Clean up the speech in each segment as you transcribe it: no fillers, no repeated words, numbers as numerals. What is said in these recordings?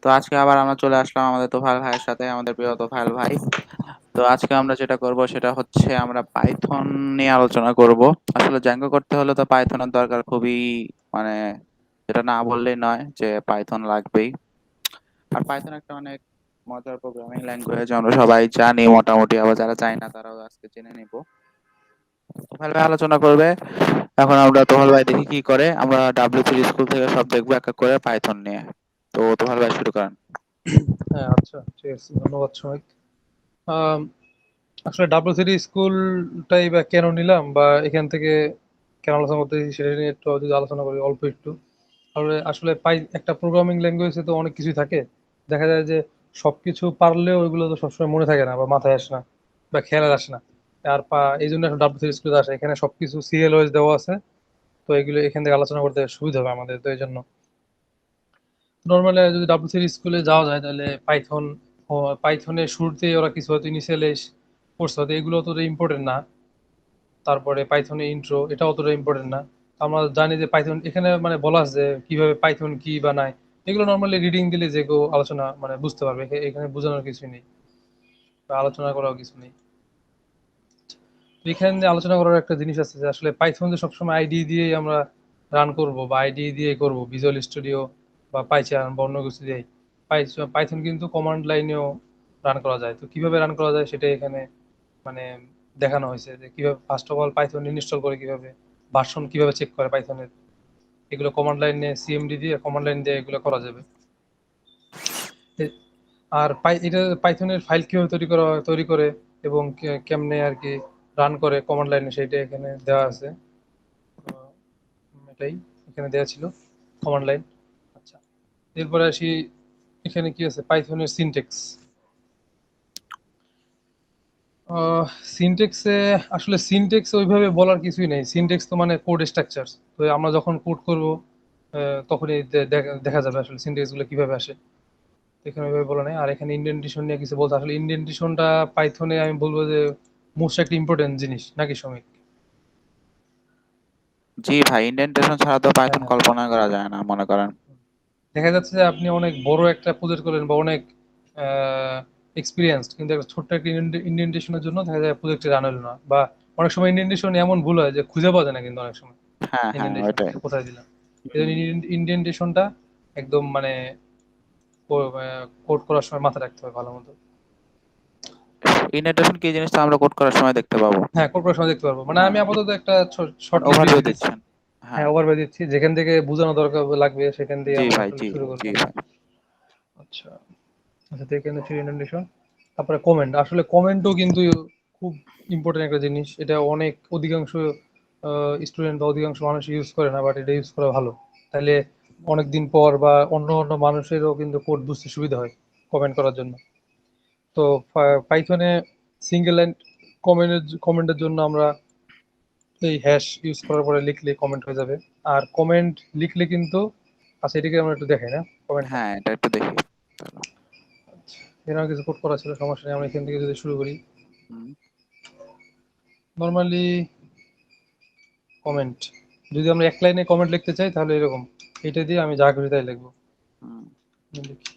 তো আজকে আবার আমরা চলে আসলাম আমাদের তোফায়েল ভাইয়ের সাথে, আমাদের প্রিয় তোফায়েল ভাই। তো আজকে আমরা যেটা করব সেটা হচ্ছে আমরা পাইথন নিয়ে আলোচনা করব। আসলে জ্যাঙ্গো করতে হলে তো পাইথনের দরকার খুবই, মানে যেটা না বললেই নয় যে পাইথন লাগবেই। আর পাইথন একটা অনেক মজার প্রোগ্রামিং ল্যাঙ্গুয়েজ, আমরা সবাই জানি মোটামুটি, আবার যারা জানে না তারাও আজকে জেনে নিব। তোফায়েল ভাই আলোচনা করবে। এখন আমরা তোফায়েল ভাই দেখি কি করে। আমরা ডাব্লিউ3 স্কুল থেকে সব দেখবো এক এক করে পাইথন নিয়ে। তো তোফায়েল ভাই শুরু করেন। হ্যাঁ, আচ্ছা, ঠিক আছে, ধন্যবাদ সবাই। আম, আসলে ডাব্লিউ স্কুলটাই বা কেন নিলাম বা এখান থেকে কেন আলোচনা করতেছি সেটা নিয়ে একটু যদি আলোচনা করি অল্প একটু। তাহলে আসলে একটা প্রোগ্রামিং ল্যাঙ্গুয়েজে তো অনেক কিছুই থাকে। দেখা যায় যে সবকিছু পারলেও ওইগুলো তো সবসময় মনে থাকে না বা মাথায় আসে না বা খেয়ালে আসে না। এই জন্য এখন ডাব্লিউ স্কুলে আসে, এখানে সবকিছু সিএলওএস দেওয়া আছে। তো এগুলো এখান থেকে আলোচনা করতে সুবিধা হবে আমাদের, তো এই জন্য নর্মালি যদি ডাব্লিউ স্কুলে যাওয়া যায় তাহলে পাইথনের শুরুতেই ওরা কিছু হয়তো ইনিশিয়ালি কোর্স হয়তো এগুলো অতটা ইম্পর্টেন্ট না। তারপরে পাইথনের ইন্ট্রো এটা অতটা ইম্পর্টেন্ট না। আমরা জানি যে পাইথন এখানে মানে বলা আছে যে কিভাবে পাইথন কি বা নাই, এগুলো নর্মালি রিডিং দিলে যে কেউ আলোচনা মানে বুঝতে পারবে, এখানে বোঝানোর কিছু নেই বা আলোচনা করার কিছু নেই। তো এখানে আলোচনা করার একটা জিনিস আছে যে আসলে পাইথন যে সবসময় আইডি দিয়েই আমরা রান করব বা আইডি দিয়ে করব, ভিজুয়াল স্টুডিও বা পাইচান বা অন্য কিছু দিয়ে পাইথন কিন্তু কমান্ড লাইনেও রান করা যায়। তো কিভাবে রান করা যায় সেটা এখানে মানে দেখানো হয়েছে যে কিভাবে first of all Python install করে, কিভাবে ভার্সন কিভাবে চেক করে পাইথনের, এগুলো কমান্ড লাইনে সিএমডি দিয়ে কমান্ড লাইন দিয়ে এগুলো করা যাবে। এ- আর এটা পাইথনের ফাইল কিভাবে তৈরি করে এবং কেমনে আর কি রান করে কমান্ড লাইনে সেটা এখানে দেওয়া আছে। তো এটাই এখানে দেওয়া ছিল কমান্ড লাইন। আচ্ছা, এরপরে আসি এখানে কি আছে পাইথনের সিনটেক্স। সিনটেক্সে আসলে সিনটেক্স ওইভাবে বলার কিছুই নেই। সিনটেক্স তো মানে কোড স্ট্রাকচার। তো আমরা যখন কোড করব তখনই দেখা যাবে আসলে সিনটেক্স গুলো কিভাবে আসে। তো এখানে ওইভাবে বলা নেই। আর এখানে ইন্ডেন্টেশন নিয়ে কিছু বলতে, আসলে ইন্ডেন্টেশনটা পাইথনে আমি বলবো যে মোস্ট একটা ইম্পর্টেন্ট জিনিস, নাকি শ্রমিক? জি ভাই, ইন্ডেন্টেশন ছাড়া তো হ্যাঁ, পাইথন হ্যাঁ। কল্পনা করা যায় না, মনে করেন। দেখা যাচ্ছে যে আপনি অনেক বড় একটা প্রজেক্ট করলেন বা অনেক এক্সপিরিয়েন্সড, কিন্তু একটা ছোট্ট একটা ইন্ডেন্টেশনের জন্য দেখা যায় প্রজেক্টে রান হলো না। বা অনেক সময় ইন্ডেন্টেশন এমন ভুল হয় যে খুঁজে পাওয়া যায় না, কিন্তু অনেক সময় হ্যাঁ হ্যাঁ, ওইটাই। ইন্ডেন্টেশনটা কোথায় দিলাম। এই জন্য হুম। ইন্ডেন্টেশনটা একদম মানে কোড করার সময় মাথায় রাখতে হবে ভালো মতো। ইন্ডেন্টেশন কি জিনিসটা আমরা কোড করার সময় দেখতে পাবো? হ্যাঁ, কোড করার সময় দেখতে পারবো। মানে হ্যাঁ, আমি আপাতত একটা মানে শর্ট ওভারভিউ বিবৃতি দিচ্ছি। দিচ্ছেন। হ্যাঁ, হ্যাঁ। ওভারভিউ দিচ্ছি, যেখান থেকে বোঝানো দরকার লাগবে সেখান দিয়ে জি আমরা ভাই, আসলে জি শুরু করবো। জি ভাই। আচ্ছা, আচ্ছা, দেখেন হচ্ছে ইন্ডেন্টেশন। তারপরে কমেন্ট, আসলে কমেন্টও কিন্তু খুব ইম্পর্টেন্ট একটা জিনিস। এটা অনেক অধিকাংশ স্টুডেন্ট বা অধিকাংশ মানুষ ইউজ করে না, বাট এটা ইউজ করা ভালো। তাহলে অনেক দিন পর বা অন্য অন্য মানুষেরও কিন্তু কোড বুঝতে সুবিধা হয় কমেন্ট করার জন্য। তো পাইথনে সিঙ্গেল লাইন কমেন্টের জন্য আমরা এই হ্যাশ ইউজ করার পরে লিখলে কমেন্ট হয়ে যাবে। আর কমেন্ট লিখলে কিন্তু, আচ্ছা এটাকে আমরা একটু দেখাই না কমেন্টটা। হ্যাঁ, এটা একটু দেখি। এরকম কিছু কোড করা ছিল, সমস্যা নেই, আমরা এখান থেকে যদি শুরু করি। হুম। নর্মালি কমেন্ট, যদি আমরা এক লাইনে কমেন্ট লিখতে চাই তাহলে এরকম এটা দিয়ে আমি যা খুশি তাই লিখবো। হুম। লিখি।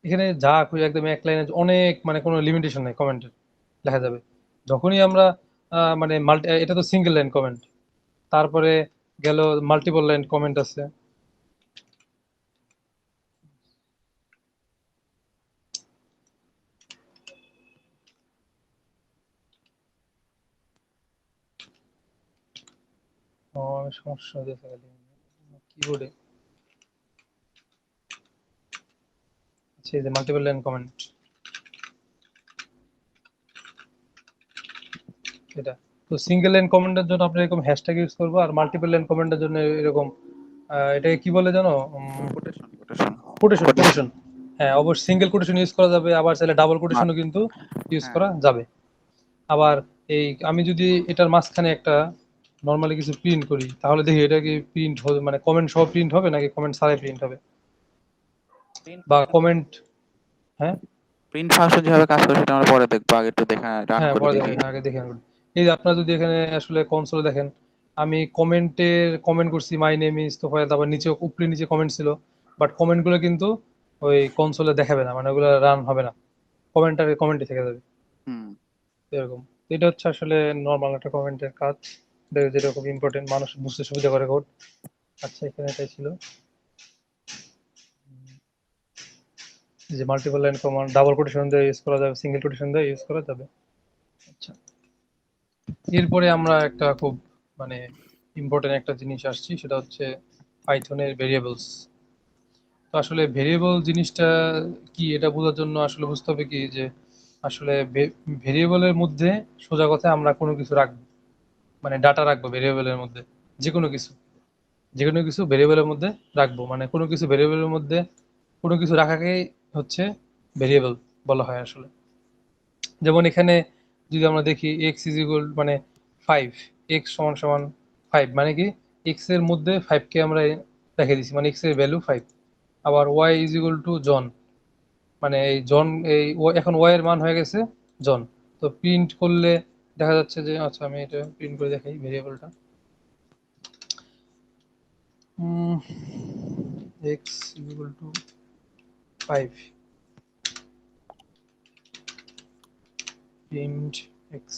এখানে যা খুশি একদম এক লাইনে অনেক মানে কোনো লিমিটেশন নেই কমেন্টের, লেখা যাবে যখনই আমরা মানে এটা তো সিঙ্গেল লাইন কমেন্ট। তারপরে গেল মাল্টিপল লাইন কমেন্ট আছে। সমস্যা হয়েছে কিবোর্ডে। আচ্ছা, এই যে মাল্টিপল লাইন কমেন্ট এটা। তো সিঙ্গেল লাইন কমেন্টের জন্য আমরা এরকম হ্যাশট্যাগ ইউজ করবো, আর মাল্টিপল লাইন কমেন্টের জন্য এরকম এটাকে কি বলে জানো? Quotation quotation quotation, quotation. Quotation. হ্যাঁ, অবশ্যই সিঙ্গেল কোটেশন ইউজ করা যাবে, আবার চাইলে ডাবল কোটেশনও কিন্তু ইউজ হ্যাঁ। করা যাবে। আবার এই আমি যদি এটার মাঝখানে একটা নর্মালি কিছু প্রিন্ট করি, তাহলে দেখি এটা কি প্রিন্ট হবে, মানে কমেন্ট সহ প্রিন্ট হবে নাকি কমেন্ট ছাড়াই প্রিন্ট হবে প্রিন্ট বা ফাংশন, কমেন্ট। হ্যাঁ, প্রিন্ট ফাংশন যেভাবে কাজ করে সেটা আমরা পরে দেখবো, আগে একটু দেখা রান হ্যাঁ, করে পরে দেখি। দেখেন, আগে দেখে আনুন। এই যে আপনারা যদি এখানে আসলে কনসোলে দেখেন, আমি কমেন্ট করছি মাই নেম ইজ তোফায়েল, তারপর নিচে উপরে নিচে কমেন্ট ছিল, বাট কমেন্টগুলো কিন্তু ওই কনসোলে দেখাবে না, মানে ওগুলো রান হবে না, কমেন্টই থেকে যাবে হুম। এরকম। তো এটা হচ্ছে আসলে নর্মাল একটা কমেন্টের কাজ, যেটা খুব ইম্পর্টেন্ট, মানুষ বুঝতে সুবিধা করে কোড। আচ্ছা, এখানে এটাই ছিল যে multiple line command double quotation দিয়ে ইউজ করা যাবে, সিঙ্গেল কোটেশন দিয়ে ইউজ করা যাবে। আচ্ছা, এরপরে আমরা একটা খুব মানে ইম্পর্টেন্ট একটা জিনিস আসছি, সেটা হচ্ছে পাইথনের ভেরিয়েবলস। তো আসলে ভেরিয়েবল জিনিসটা কি, এটা বোঝার জন্য আসলে বুঝতে হবে কি যে আসলে ভেরিয়েবলের মধ্যে সোজা কথা আমরা কোনো কিছু রাখবো, মানে ডাটা রাখবো ভেরিয়েবলের মধ্যে, যে কোনো কিছু, যে কোনো কিছু ভেরিয়েবলের মধ্যে রাখবো, মানে কোনো কিছু ভেরিয়েবলের মধ্যে কোনো কিছু রাখাকেই হচ্ছে ভেরিয়েবল বলা হয় আসলে। যেমন এখানে যদি আমরা দেখি এক্স ইজ ইকুয়াল মানে ফাইভ, এক্স সমান সমান ফাইভ, মানে কি এক্স এর মধ্যে ফাইভকে আমরা রেখে দিচ্ছি, মানে এক্স এর ভ্যালু ফাইভ। আবার ওয়াই ইজ ইকুয়াল টু জন, মানে এই জন এই এখন ওয়াই এর মান হয়ে গেছে জন। তো প্রিন্ট করলে দেখা যাচ্ছে যে, আচ্ছা আমি এটা প্রিন্ট করে দেখাই ভেরিয়েবলটা, x equal to five, print x.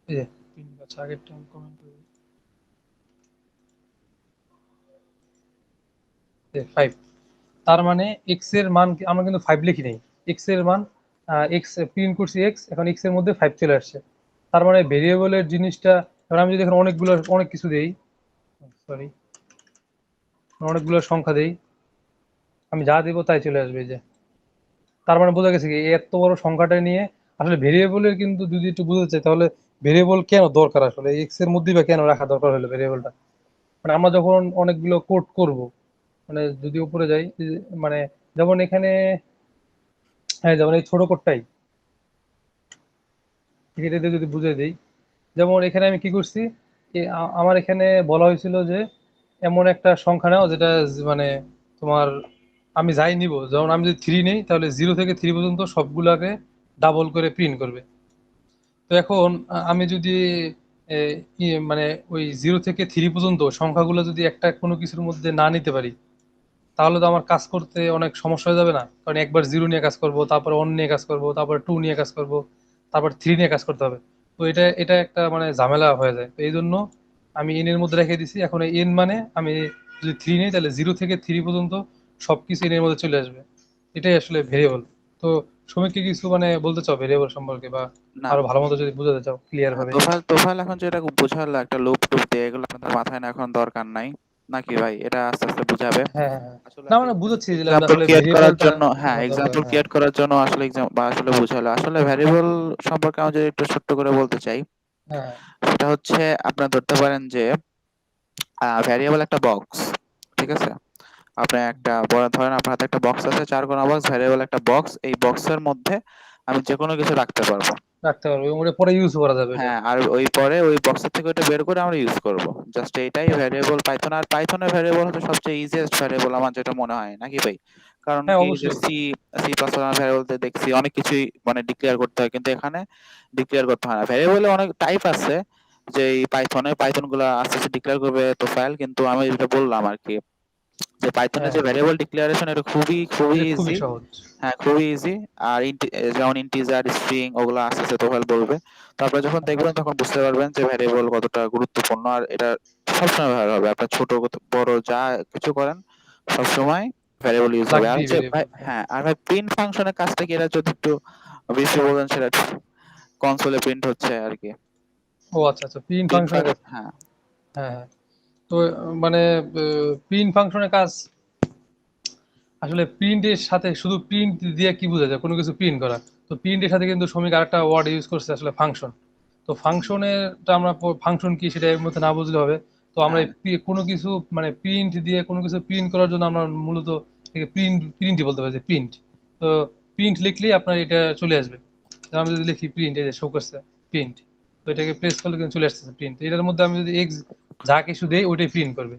এই যে প্রিন্ট, আচ্ছা আগের টাইম কমেন্ট করে ফাইভ, তার মানে এক্স এর মান আমরা কিন্তু ফাইভ লিখি নাই, এক্স এর মান এক্স প্রিন্ট করছি এক্স, এখন এক্স এর মধ্যে ফাইভ চলে আসছে। তার মানে ভেরিয়েবলের জিনিসটা, এবার আমি যদি এখন অনেক কিছু দেই, সরি অনেকগুলো সংখ্যা দেই, আমি যা দেবো তাই চলে আসবে, এই যে তার মানে বোঝা গেছে কি এই এত বড় সংখ্যাটা নিয়ে আসলে ভেরিয়েবলের কিন্তু যদি একটু বুঝতে চাই তাহলে ভেরিয়েবল কেন দরকার, আসলে এক্স এর মধ্যে বা কেন রাখা দরকার হলো ভেরিয়েবলটা, মানে আমরা যখন অনেকগুলো কোড করব, মানে যদি উপরে যাই মানে যেমন এখানে, হ্যাঁ যেমন এই ছোট কোডটাই, এটা দিয়ে যদি বুঝিয়ে দিই, যেমন এখানে আমি কি করছি, আমার এখানে বলা হয়েছিল যে এমন একটা সংখ্যা নাও যেটা মানে তোমার, আমি যাই নিব, যেমন আমি যদি থ্রি নেই তাহলে জিরো থেকে থ্রি পর্যন্ত সবগুলাকে ডাবল করে প্রিন্ট করবে। তো এখন আমি যদি এ, মানে ওই জিরো থেকে থ্রি পর্যন্ত সংখ্যাগুলো যদি একটা কোনো কিছুর মধ্যে না নিতে পারি, তাহলে তো আমার কাজ করতে অনেক সমস্যা হয়ে যাবে না, কারণ একবার জিরো নিয়ে কাজ করব, তারপর ওয়ান নিয়ে কাজ করব, তারপর টু নিয়ে কাজ করব, তারপর থ্রি নিয়ে কাজ করতে হবে। তো এটা একটা মানে ঝামেলা হয়ে যায়, তো এই জন্য আমি এন এর মধ্যে রেখে দিছি। এখন এন মানে আমি যদি থ্রি নিই তাহলে জিরো থেকে থ্রি পর্যন্ত সবকিছু এন এর মধ্যে চলে আসবে, এটাই আসলে ভেরিয়েবল। তো শ্রমিককে কিছু মানে বলতে চাও ভেরিয়েবল সম্পর্কে, বা না, আরো ভালো মতো যদি বুঝাতে চাও ক্লিয়ার ভাবে? তোফায়েল তোফায়েল এখন যেটা বুঝালো একটা লুপ টুপ দিয়ে, এগুলো আপনাদের মাথায় না এখন দরকার নাই নাকি ভাই? এটা আস্তে আস্তে বুঝাবে। হ্যাঁ হ্যাঁ হ্যাঁ, আসলে না একটা মানে বুঝাচ্ছি যে এক্সাম্পল আসলে ক্রিয়েট করার ভেরিয়েবলটা জন্য, হ্যাঁ বোঝা দরকার, এক্সাম্পল হ্যাঁ। ক্রিয়েট করার জন্য আসলে বা আসলে বুঝালো। আসলে ভ্যারিয়েবল সম্পর্কে আমি যদি একটু ছোট্ট করে বলতে চাই, হ্যাঁ সেটা হচ্ছে আপনারা ধরতে পারেন যে ভ্যারিয়েবল একটা বক্স, ঠিক আছে? আপনি একটা বড় ধরেন আপনার হাতে একটা বক্স আছে, চার কোণা বক্স, ভ্যারিয়েবল একটা বক্স, এই বক্সের মধ্যে আমি যে কোনো কিছু রাখতে পারবো। রাখতে পারবো এবং ওটা পরে ইউজ করা যাবে এটা। হ্যাঁ, আর ওই পরে ওই বক্সের থেকে ওটা বের করে আমরা ইউজ করব। জাস্ট এইটাই হ্যাঁ ভ্যারিয়েবল পাইথন। আর পাইথনের ভ্যারিয়েবল হচ্ছে সবচেয়ে ইজিয়েস্ট ভ্যারিয়েবল আমার যেটা মনে হয়, নাকি ভাই? কারণ হ্যাঁ কি যে অবশ্যই। সি প্লাস প্লাস ভ্যারিয়েবলতে দেখছি অনেক কিছুই মানে ডিক্লেয়ার করতে হয়, কিন্তু এখানে ডিক্লেয়ার করতে হয় না। ভ্যারিয়েবলে অনেক টাইপ আছে, যে এই পাইথন গুলা আস্তে আস্তে ডিক্লেয়ার করবে তো ফাইল, কিন্তু আমি যেটা বললাম আর কি, যে পাইথনের হ্যাঁ যে ভ্যারিয়েবল ডিক্লারেশন এটা খুবই খুবই এটা খুবই ইজি। সহজ। হ্যাঁ, খুবই ইজি। আর যেমন ইন্টিজার, স্ট্রিং ওগুলো আস্তে আস্তে তোফায়েল বলবে। তারপরে যখন হ্যাঁ, দেখবেন তখন বুঝতে পারবেন যে ভ্যারিয়েবল কতটা গুরুত্বপূর্ণ, আর এটা সবসময় ব্যবহার হবে। আপনার ছোট বড় যা কিছু করেন সবসময় ভ্যারিয়েবল ইউজ হবে। আর লাগবেই হচ্ছে ভাই, ভেরিয়েবল, হ্যাঁ। হ্যাঁ আর ভাই প্রিন্ট ফাংশনের কাজটা কি, এটা যদি একটু বেশি বলেন, সেটা কনসোলে প্রিন্ট হচ্ছে আর কি। ও আচ্ছা আচ্ছা, প্রিন্ট প্রিন্ট ফাংশনের কাজ। হ্যাঁ। হ্যাঁ হ্যাঁ। তো মানে প্রিন্ট ফাংশনের কাজ আসলে প্রিন্টের সাথে, শুধু প্রিন্ট দিয়ে কি বোঝা যায়, কোনো কিছু প্রিন্ট করা। তো প্রিন্টের সাথে কিন্তু শ্রমিক আরেকটা ওয়ার্ড ইউজ করছে আসলে, ফাংশন। তো ফাংশনেরটা আমরা ফাংশন কি সেটা এর মধ্যে না বুঝলে হবে। তো আমরা হ্যাঁ, কোনো কিছু মানে প্রিন্ট দিয়ে কোনো কিছু প্রিন্ট করার জন্য আমরা মূলত প্রিন্টই বলতে পারি যে প্রিন্ট। তো প্রিন্ট লিখলেই আপনার এটা চলে আসবে। তো আমি যদি লিখি প্রিন্ট, এই যে শো করছে প্রিন্ট, তো এটাকে প্রেস করলে কিন্তু চলে আসতেছে প্রিন্ট। এটার মধ্যে আমি যদি এক্স যা কিছু দেই ওইটাই প্রিন্ট করবে।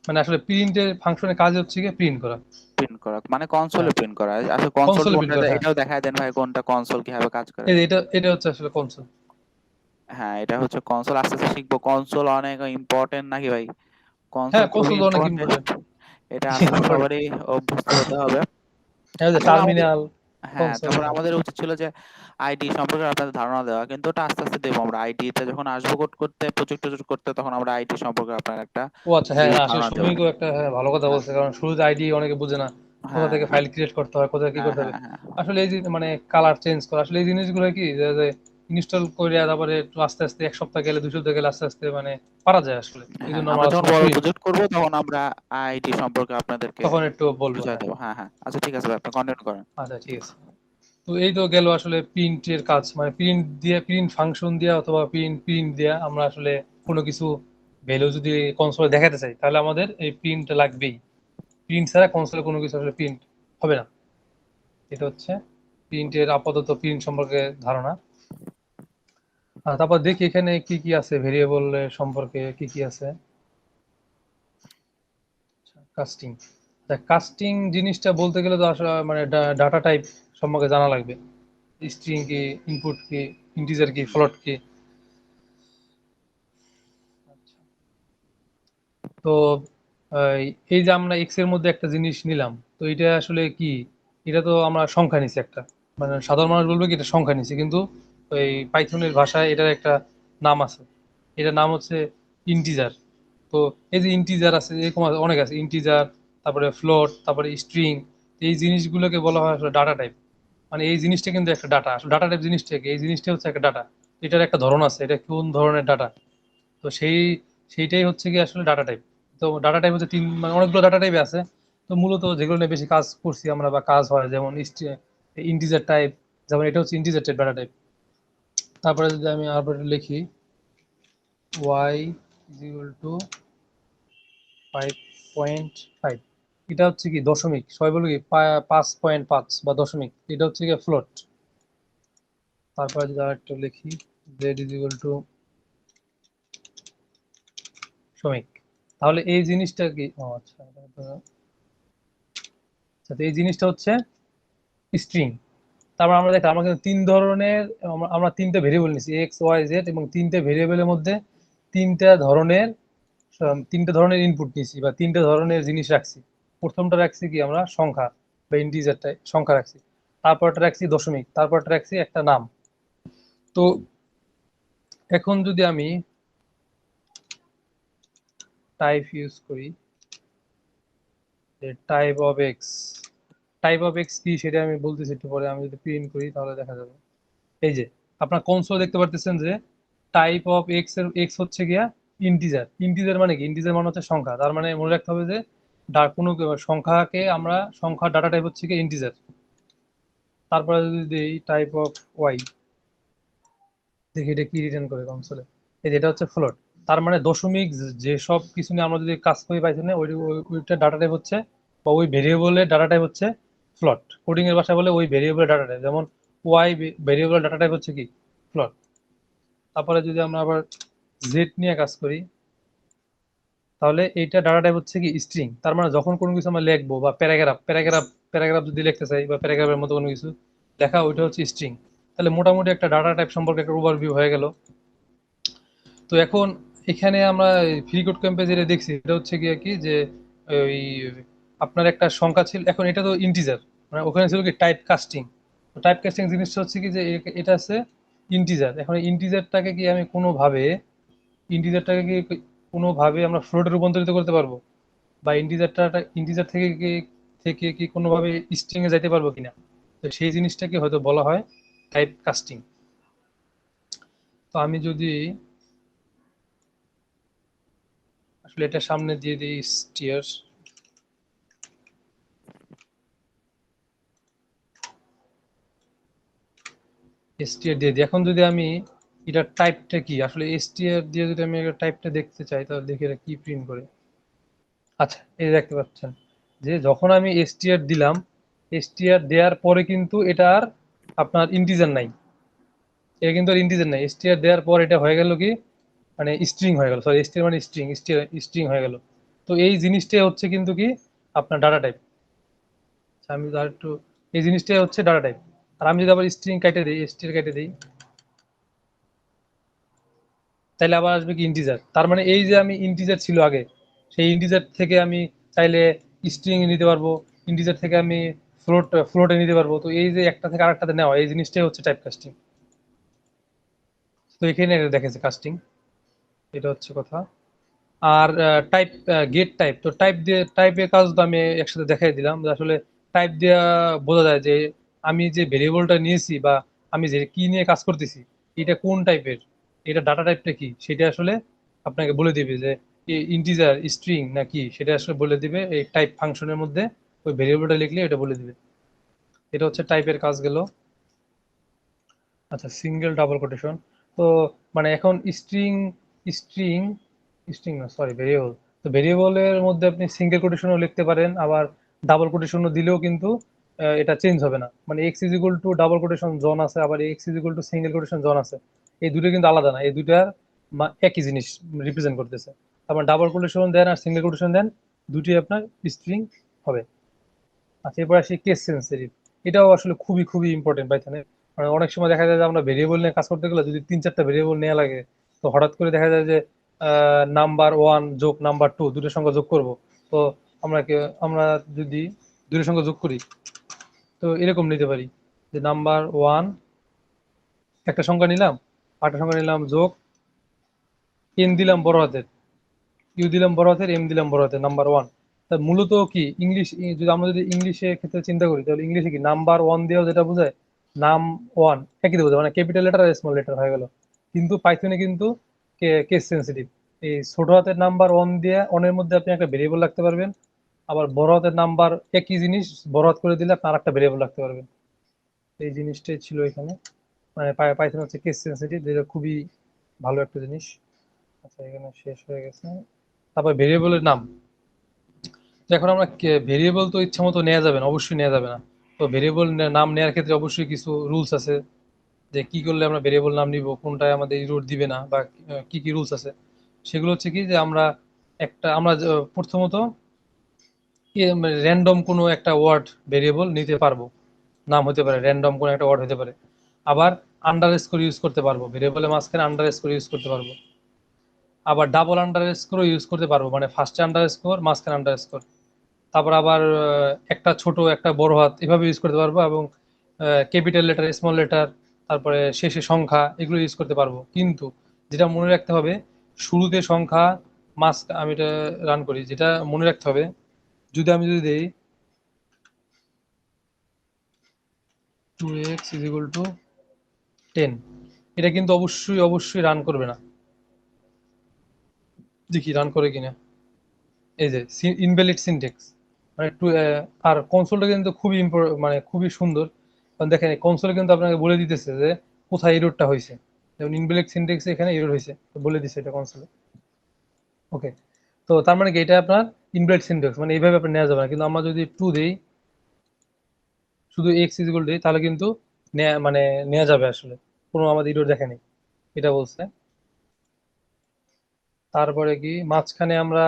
মানে আসলে প্রিন্টের ফাংশনের কাজ হচ্ছে কি প্রিন্ট করা। প্রিন্ট করা মানে হ্যাঁ, কনসোলে প্রিন্ট করা। আচ্ছা কনসোল কনসোলে প্রিন্ট কোনটা, করা, হ্যাঁ। এটাও দেখায় দেন ভাই, কোনটা কনসোল কিভাবে কাজ করে। এই যে এটা হচ্ছে আসলে কনসোল। হ্যাঁ এটা হচ্ছে কনসোল, আস্তে আস্তে শিখবো। কনসোল অনেক ইম্পর্টেন্ট নাকি ভাই? কনসোল হ্যাঁ, খুবই কনসোল তো অনেক ইম্পর্টেন্ট। ইম্পর্টেন্ট। এটা আস্তে আস্তে ইম্পর্টেন্ট। সবারই অভ্যস্ত হতে হবে। হ্যাঁ, যে আসলে আমাদের, টার্মিনাল, হ্যাঁ কনসোল, তারপরে হ্যাঁ। আমাদের উচিত ছিল যে আইডি সম্পর্কে আপনাদের ধারণা দেওয়া, কিন্তু ওটা আস্তে আস্তে দেবো আমরা। আইডি তে যখন আসবো কোড করতে, প্রজেক্ট টজেক্ট করতে, তখন আমরা আইডি সম্পর্কে আপনার একটা ও আচ্ছা, হ্যাঁ, হ্যাঁ, আসলে ধারণা দেবো। সুমিকও একটা, হ্যাঁ, ভালো কথা হ্যাঁ বলছে। কারণ শুরুতে আইডি অনেকে বুঝে না, কোথা হ্যাঁ থেকে ফাইল ক্রিয়েট করতে হয়, কোথায় কি হ্যাঁ করতে হবে। হ্যাঁ হ্যাঁ আসলে এই যে মানে কালার চেঞ্জ করা, আসলে এই জিনিসগুলো কি যে ইনস্টল করে তারপরে একটু আস্তে আস্তে 1 সপ্তাহ গেলে 2 সপ্তাহ গেলে আস্তে আস্তে মানে পারা যায় আসলে। এই হ্যাঁ। জন্য আমরা আমরা যখন আলোচনা বড় করি না। প্রজেক্ট করবো তখন আমরা আইডি সম্পর্কে আপনাদেরকে তখন একটু বলবো, বুঝাই হ্যাঁ। দেবো। হ্যাঁ হ্যাঁ, আচ্ছা ঠিক আছে ভাই, আপনি কন্টিনিউ করেন। আচ্ছা, ঠিক আছে। তো এই তো গেল আসলে প্রিন্টের কাজ, মানে প্রিন্ট দিয়ে, প্রিন্ট ফাংশন দিয়া অথবা প্রিন্ট প্রিন্ট দিয়া আমরা আসলে কোনো কিছু ভ্যালু যদি কনসোলে দেখাতে চাই, তাহলে আমাদের এই প্রিন্ট লাগবেই। প্রিন্ট ছাড়া কনসোলে কোনো কিছু আসলে প্রিন্ট হবে না। এটা হচ্ছে প্রিন্টের আপাতত প্রিন্ট সম্পর্কে ধারণা। তারপর দেখি এখানে কি কি আছে, ভেরিয়েবল সম্পর্কে কি কি আছে। কাস্টিং, কাস্টিং জিনিসটা বলতে গেলে তো আসলে মানে ডাটা টাইপ সম্পর্কে জানা লাগবে। স্ট্রিং কি, ইনপুট কি, ইন্টিজার কি, ফ্লোট কি। তো এই যে আমরা এক্স এর মধ্যে একটা জিনিস নিলাম, তো এটা আসলে কি? এটা তো আমরা সংখ্যা নিছি একটা, মানে সাধারণ মানুষ বলবে কি এটা সংখ্যা নিছি, কিন্তু ওই পাইথনের ভাষায় এটার একটা নাম আছে। এটার নাম হচ্ছে ইন্টিজার। তো এই যে ইন্টিজার আছে, এরকম অনেক আছে ইন্টিজার, তারপরে ফ্লোট, তারপরে স্ট্রিং। এই জিনিসগুলোকে বলা হয় আসলে ডাটা টাইপ। মানে এই জিনিসটা কিন্তু একটা ডাটা, আসলে ডাটা টাইপ জিনিসটা কি? এই জিনিসটা হচ্ছে একটা ডাটা। এটার একটা ধরন আছে, এটা কোন ধরনের ডাটা। তো সেইটাই হচ্ছে কি আসলে ডাটা টাইপ। তো ডাটা টাইপ হচ্ছে তিন, মানে অনেকগুলো ডাটা টাইপ আছে। তো মূলত যেগুলো নিয়ে বেশি কাজ করছি আমরা বা কাজ হয়, যেমন ইন্টিজার টাইপ, যেমন এটা হচ্ছে ইন্টিজার টাইপ ডাটা টাইপ। তারপরে যদি আমি আবার লিখি ওয়াই ইজ ইকুয়াল টু 5.5, এটা হচ্ছে কি দশমিক, সবাই বলবো কি 5.5 বা দশমিক, এটা হচ্ছে কি ফ্লোট। তারপরে যদি আরেকটা লিখি Z is equal two Samik, তাহলে এই জিনিসটা কি? ও আচ্ছা, আচ্ছা, তো এই জিনিসটা হচ্ছে স্ট্রিং। তারপর আমরা দেখি আমরা কিন্তু তিন ধরনের, আমরা তিনটা ভেরিয়েবল নিচ্ছি, এক্স ওয়াই জেড, এবং তিনটা ভেরিয়েবলের মধ্যে তিনটা ধরনের তিনটা ধরনের ইনপুট নিচ্ছি বা তিনটা ধরনের জিনিস রাখছি। প্রথমটা রাখছি কি আমরা সংখ্যা বা ইন্টিজারটা সংখ্যা রাখছি, তারপরটা রাখছি দশমিক, তারপরটা রাখছি একটা নাম। তো এখন যদি আমি টাইপ ইউজ করি, যে type of x, type of x কি সেটা আমি বলতেছি একটু পরে। আমি যদি প্রিন্ট করি তাহলে দেখা যাবে। এই যে আপনার কনসোল দেখতে পারতেছেন যে টাইপ অফ এক্স এর এক্স হচ্ছে গিয়া ইন্টিজার। ইন্টিজার মানে কি? ইন্টিজার মানে হচ্ছে সংখ্যা। তার মানে মনে রাখতে হবে যে কোনো সংখ্যাকে আমরা, সংখ্যার ডাটা টাইপ হচ্ছে গিয়ে ইন্টিজার। তারপরে যদি দিই টাইপ অফ ওয়াই, দেখি এটা কি রিটার্ন করে কনসোলে। এই যে এটা হচ্ছে ফ্লোট। তার মানে দশমিক, যে সব কিছু নিয়ে আমরা যদি কাজ করি পাইথনে, ওইটা ডাটা টাইপ হচ্ছে, বা ওই ভেরিয়েবলের ডাটা টাইপ হচ্ছে ফ্লোট। কোডিং এর ভাষায় বলে ওই ভেরিয়েবলের ডাটা টাইপ, যেমন ওয়াই ভেরিয়েবলের ডাটা টাইপ হচ্ছে কি ফ্লোট। তারপরে যদি আমরা আবার জেড নিয়ে কাজ করি, তাহলে এইটা ডাটা টাইপ হচ্ছে কি স্ট্রিং। তার মানে যখন কোনো কিছু আমরা লিখবো, বা প্যারাগ্রাফ যদি লিখতে চাই, বা প্যারাগ্রাফের মতো কোনো কিছু লেখা, ওইটা হচ্ছে স্ট্রিং। তাহলে মোটামুটি একটা ডাটা টাইপ সম্পর্কে একটা ওভারভিউ হয়ে গেল। তো এখন এখানে আমরা ফ্রি কোড ক্যাম্পে যেটা দেখছি, এটা হচ্ছে গিয়ে কি যে ওই আপনার একটা সংখ্যা ছিল, এখন এটা তো ইন্টিজার, মানে ওখানে ছিল কি টাইপ কাস্টিং। টাইপ কাস্টিং জিনিসটা হচ্ছে কি যে এটা আছে ইন্টিজার। এখন ইন্টিজারটাকে কি আমি কোনোভাবে, ইন্টিজারটাকে কি কোনোভাবে আমরা ফ্লোটে রূপান্তরিত করতে পারবো, বা ইন্টিজার থেকে কি কোনোভাবে স্ট্রিং এ যাইতে পারবো কিনা। তো সেই জিনিসটাকে হয়তো বলা হয় টাইপ কাস্টিং। তো আমি যদি আসলে এটা সামনে দিয়ে দিই স্টিয়ার, এসটিআর দিয়ে দিই। এখন যদি আমি এটা টাইপটা কি, আসলে এসটিআর দিয়ে যদি আমি এটা টাইপটা দেখতে চাই, তাহলে দেখি এটা কি প্রিন্ট করে। আচ্ছা, এই দেখতে পাচ্ছেন যে যখন আমি এসটিআর দিলাম, এসটিআর দেওয়ার পরে কিন্তু এটা আর আপনার ইন্টিজার নাই। এটা কিন্তু আর ইন্টিজার নাই। এসটিআর দেওয়ার পর এটা হয়ে গেল কি, মানে স্ট্রিং হয়ে গেল। সরি, এসটিআর মানে স্ট্রিং, স্ট্রিং হয়ে গেল। তো এই জিনিসটাই হচ্ছে কিন্তু কি আপনার ডাটা টাইপ। আমি আর একটু, এই জিনিসটাই হচ্ছে ডাটা টাইপ। আর আমি যদি আবার স্ট্রিং কেটে দিই, str কেটে দিই, তাহলে আবার আসবে কি ইন্টিজার। তার মানে এই যে আমি ইন্টিজার ছিল আগে, সেই ইন্টিজার থেকে আমি চাইলে স্ট্রিং নিতে পারবো, ইন্টিজার থেকে আমি ফ্লোটে নিতে পারবো। তো এই যে একটা থেকে আরেকটাতে নেওয়া, এই জিনিসটাই হচ্ছে টাইপ কাস্টিং। তো এখানে এটা দেখেছে কাস্টিং, এটা হচ্ছে কথা। আর টাইপ, গেট টাইপ, তো টাইপ দিয়ে টাইপের কাজ তো আমি একসাথে দেখাই দিলাম যে আসলে টাইপ দিয়ে বোঝা যায় যে আমি যে ভেরিয়েবলটা নিয়েছি বা আমি যে কি নিয়ে কাজ করতেছি এটা কোন টাইপের, এটা ডাটা টাইপটা কি সেটা আসলে আপনাকে বলে দিবে যে ইন্টিজার, স্ট্রিং না কি, সেটা আসলে বলে দিবে এই টাইপ ফাংশনের মধ্যে। ওই ভেরিয়েবলটা লিখলে এটা বলে দিবে। এটা হচ্ছে টাইপের কাজ গেল। আচ্ছা, সিঙ্গেল ডাবল কোটেশন, তো মানে এখন স্ট্রিং, স্ট্রিং স্ট্রিং না সরি ভেরিয়েবল, তো ভেরিয়েবলের মধ্যে আপনি সিঙ্গেল কোটেশনও লিখতে পারেন, আবার ডাবল কোটেশনও দিলেও কিন্তু এটা চেঞ্জ হবে না। মানে x is equal to double quotation John আছে, আবার x is equal to single quotation John আছে। এই দুটো কিন্তু আলাদা না, এই দুটার একই জিনিস রিপ্রেজেন্ট করতেছে। তারপর ডাবল কোটেশন দেন আর সিঙ্গেল কোটেশন দেন, দুটি আপনার স্ট্রিং হবে। আচ্ছা, এরপর আসি কেস সেন্সিটিভ। এটাও আসলে খুবই খুবই ইম্পর্টেন্ট পাইথনে। মানে অনেক সময় দেখা যায় যে আমরা ভেরিয়েবল নিয়ে কাজ করতে গেলে যদি ৩-৪টা ভেরিয়েবল নেওয়া লাগে, তো হঠাৎ করে দেখা যায় যে নাম্বার ওয়ান যোগ নাম্বার টু দুটোর সংখ্যা যোগ করব। তো আমরা যদি দুটোর সংখ্যা যোগ করি, তো এরকম নিতে পারি যে নাম্বার ওয়ান একটা সংখ্যা নিলাম, আরেকটা সংখ্যা নিলাম যোগ, এন দিলাম বড় হাতের, ইউ দিলাম বড় হাতের, এম দিলাম বড় হাতের, নাম্বার ওয়ান। তা মূলত কি যদি আমরা যদি ইংলিশের ক্ষেত্রে চিন্তা করি, তাহলে ইংলিশে কি নাম্বার ওয়ান দিয়েও যেটা বোঝায়, নাম ওয়ান একই দিয়ে বোঝায়, মানে ক্যাপিটাল লেটার আর স্মল লেটার হয়ে গেল। কিন্তু পাইথনে কিন্তু কেস সেন্সিটিভ। এই ছোট হাতের নাম্বার ওয়ান দিয়ে অনের মধ্যে আপনি একটা ভেরিয়েবল রাখতে পারবেন, আবার বড় হাতের নাম্বার একই জিনিস বড় হাত করে দিলে আপনি আর একটা ভেরিয়েবল রাখতে পারবেন। এই জিনিসটাই ছিল এখানে। মানে পাইথন হচ্ছে কেস সেন্সিটিভ, যেটা খুবই ভালো একটা জিনিস। আচ্ছা, এখানে শেষ হয়ে গেছে। তারপর ভেরিয়েবলের নাম, তো এখন আমরা ভেরিয়েবল তো ইচ্ছা মতো নেওয়া যাবে না, অবশ্যই নেওয়া যাবে না। তো ভেরিয়েবল নাম নেওয়ার ক্ষেত্রে অবশ্যই কিছু রুলস আছে, যে কি করলে আমরা ভেরিয়েবল নাম নিব, কোনটায় আমাদের ইরোর দিবে না, বা কি কি রুলস আছে। সেগুলো হচ্ছে কি যে আমরা প্রথমত র্যান্ডম কোনো একটা ওয়ার্ড ভেরিয়েবল নিতে পারবো, নাম হতে পারে র্যান্ডম কোনো একটা ওয়ার্ড হতে পারে। আবার আন্ডার স্কোর ইউজ করতে পারবো, ভেরিয়েবলের মাঝখানে আন্ডার স্কোর ইউজ করতে পারবো। আবার ডাবল আন্ডার স্কোরও ইউজ করতে পারবো, মানে ফার্স্টে আন্ডার স্কোর, মাঝখানে আন্ডার স্কোর। তারপর আবার একটা ছোট একটা বড় হাত এভাবে ইউজ করতে পারবো, এবং ক্যাপিটাল লেটার, স্মল লেটার, তারপরে শেষে সংখ্যা, এগুলো ইউজ করতে পারবো। কিন্তু যেটা মনে রাখতে হবে, শুরুতে সংখ্যা, আমি এটা রান করি, যেটা মনে রাখতে হবে, যদি দিই 2x ইজ ইকুয়াল টু 10, এটা কিন্তু অবশ্যই অবশ্যই রান করবে না। দেখি রান করে কিনা। এই যে ইনভ্যালিড সিনট্যাক্স, মানে একটু আর কনসোলটা কিন্তু খুবই মানে খুবই সুন্দর। কারণ দেখেন কনসোলে কিন্তু আপনাকে বলে দিতেছে যে কোথায় এররটা হয়েছে। যেমন ইনভ্যালিড সিনট্যাক্স এখানে এরর হয়েছে, তো বলে দিছে এটা কনসোলে। ওকে, তো তার মানে কি এটা আপনার ইনভ্যালিড সিনট্যাক্স, মানে এইভাবে আপনি নেওয়া যাবে না। কিন্তু আমরা যদি টু দেই, শুধু এক্স ইজ ইকুয়াল দিই, তাহলে কিন্তু মানে নেওয়া যাবে আসলে, কোনো আমাদের এরর দেখেনি, এটা বলছে। তারপরে কি মাঝখানে আমরা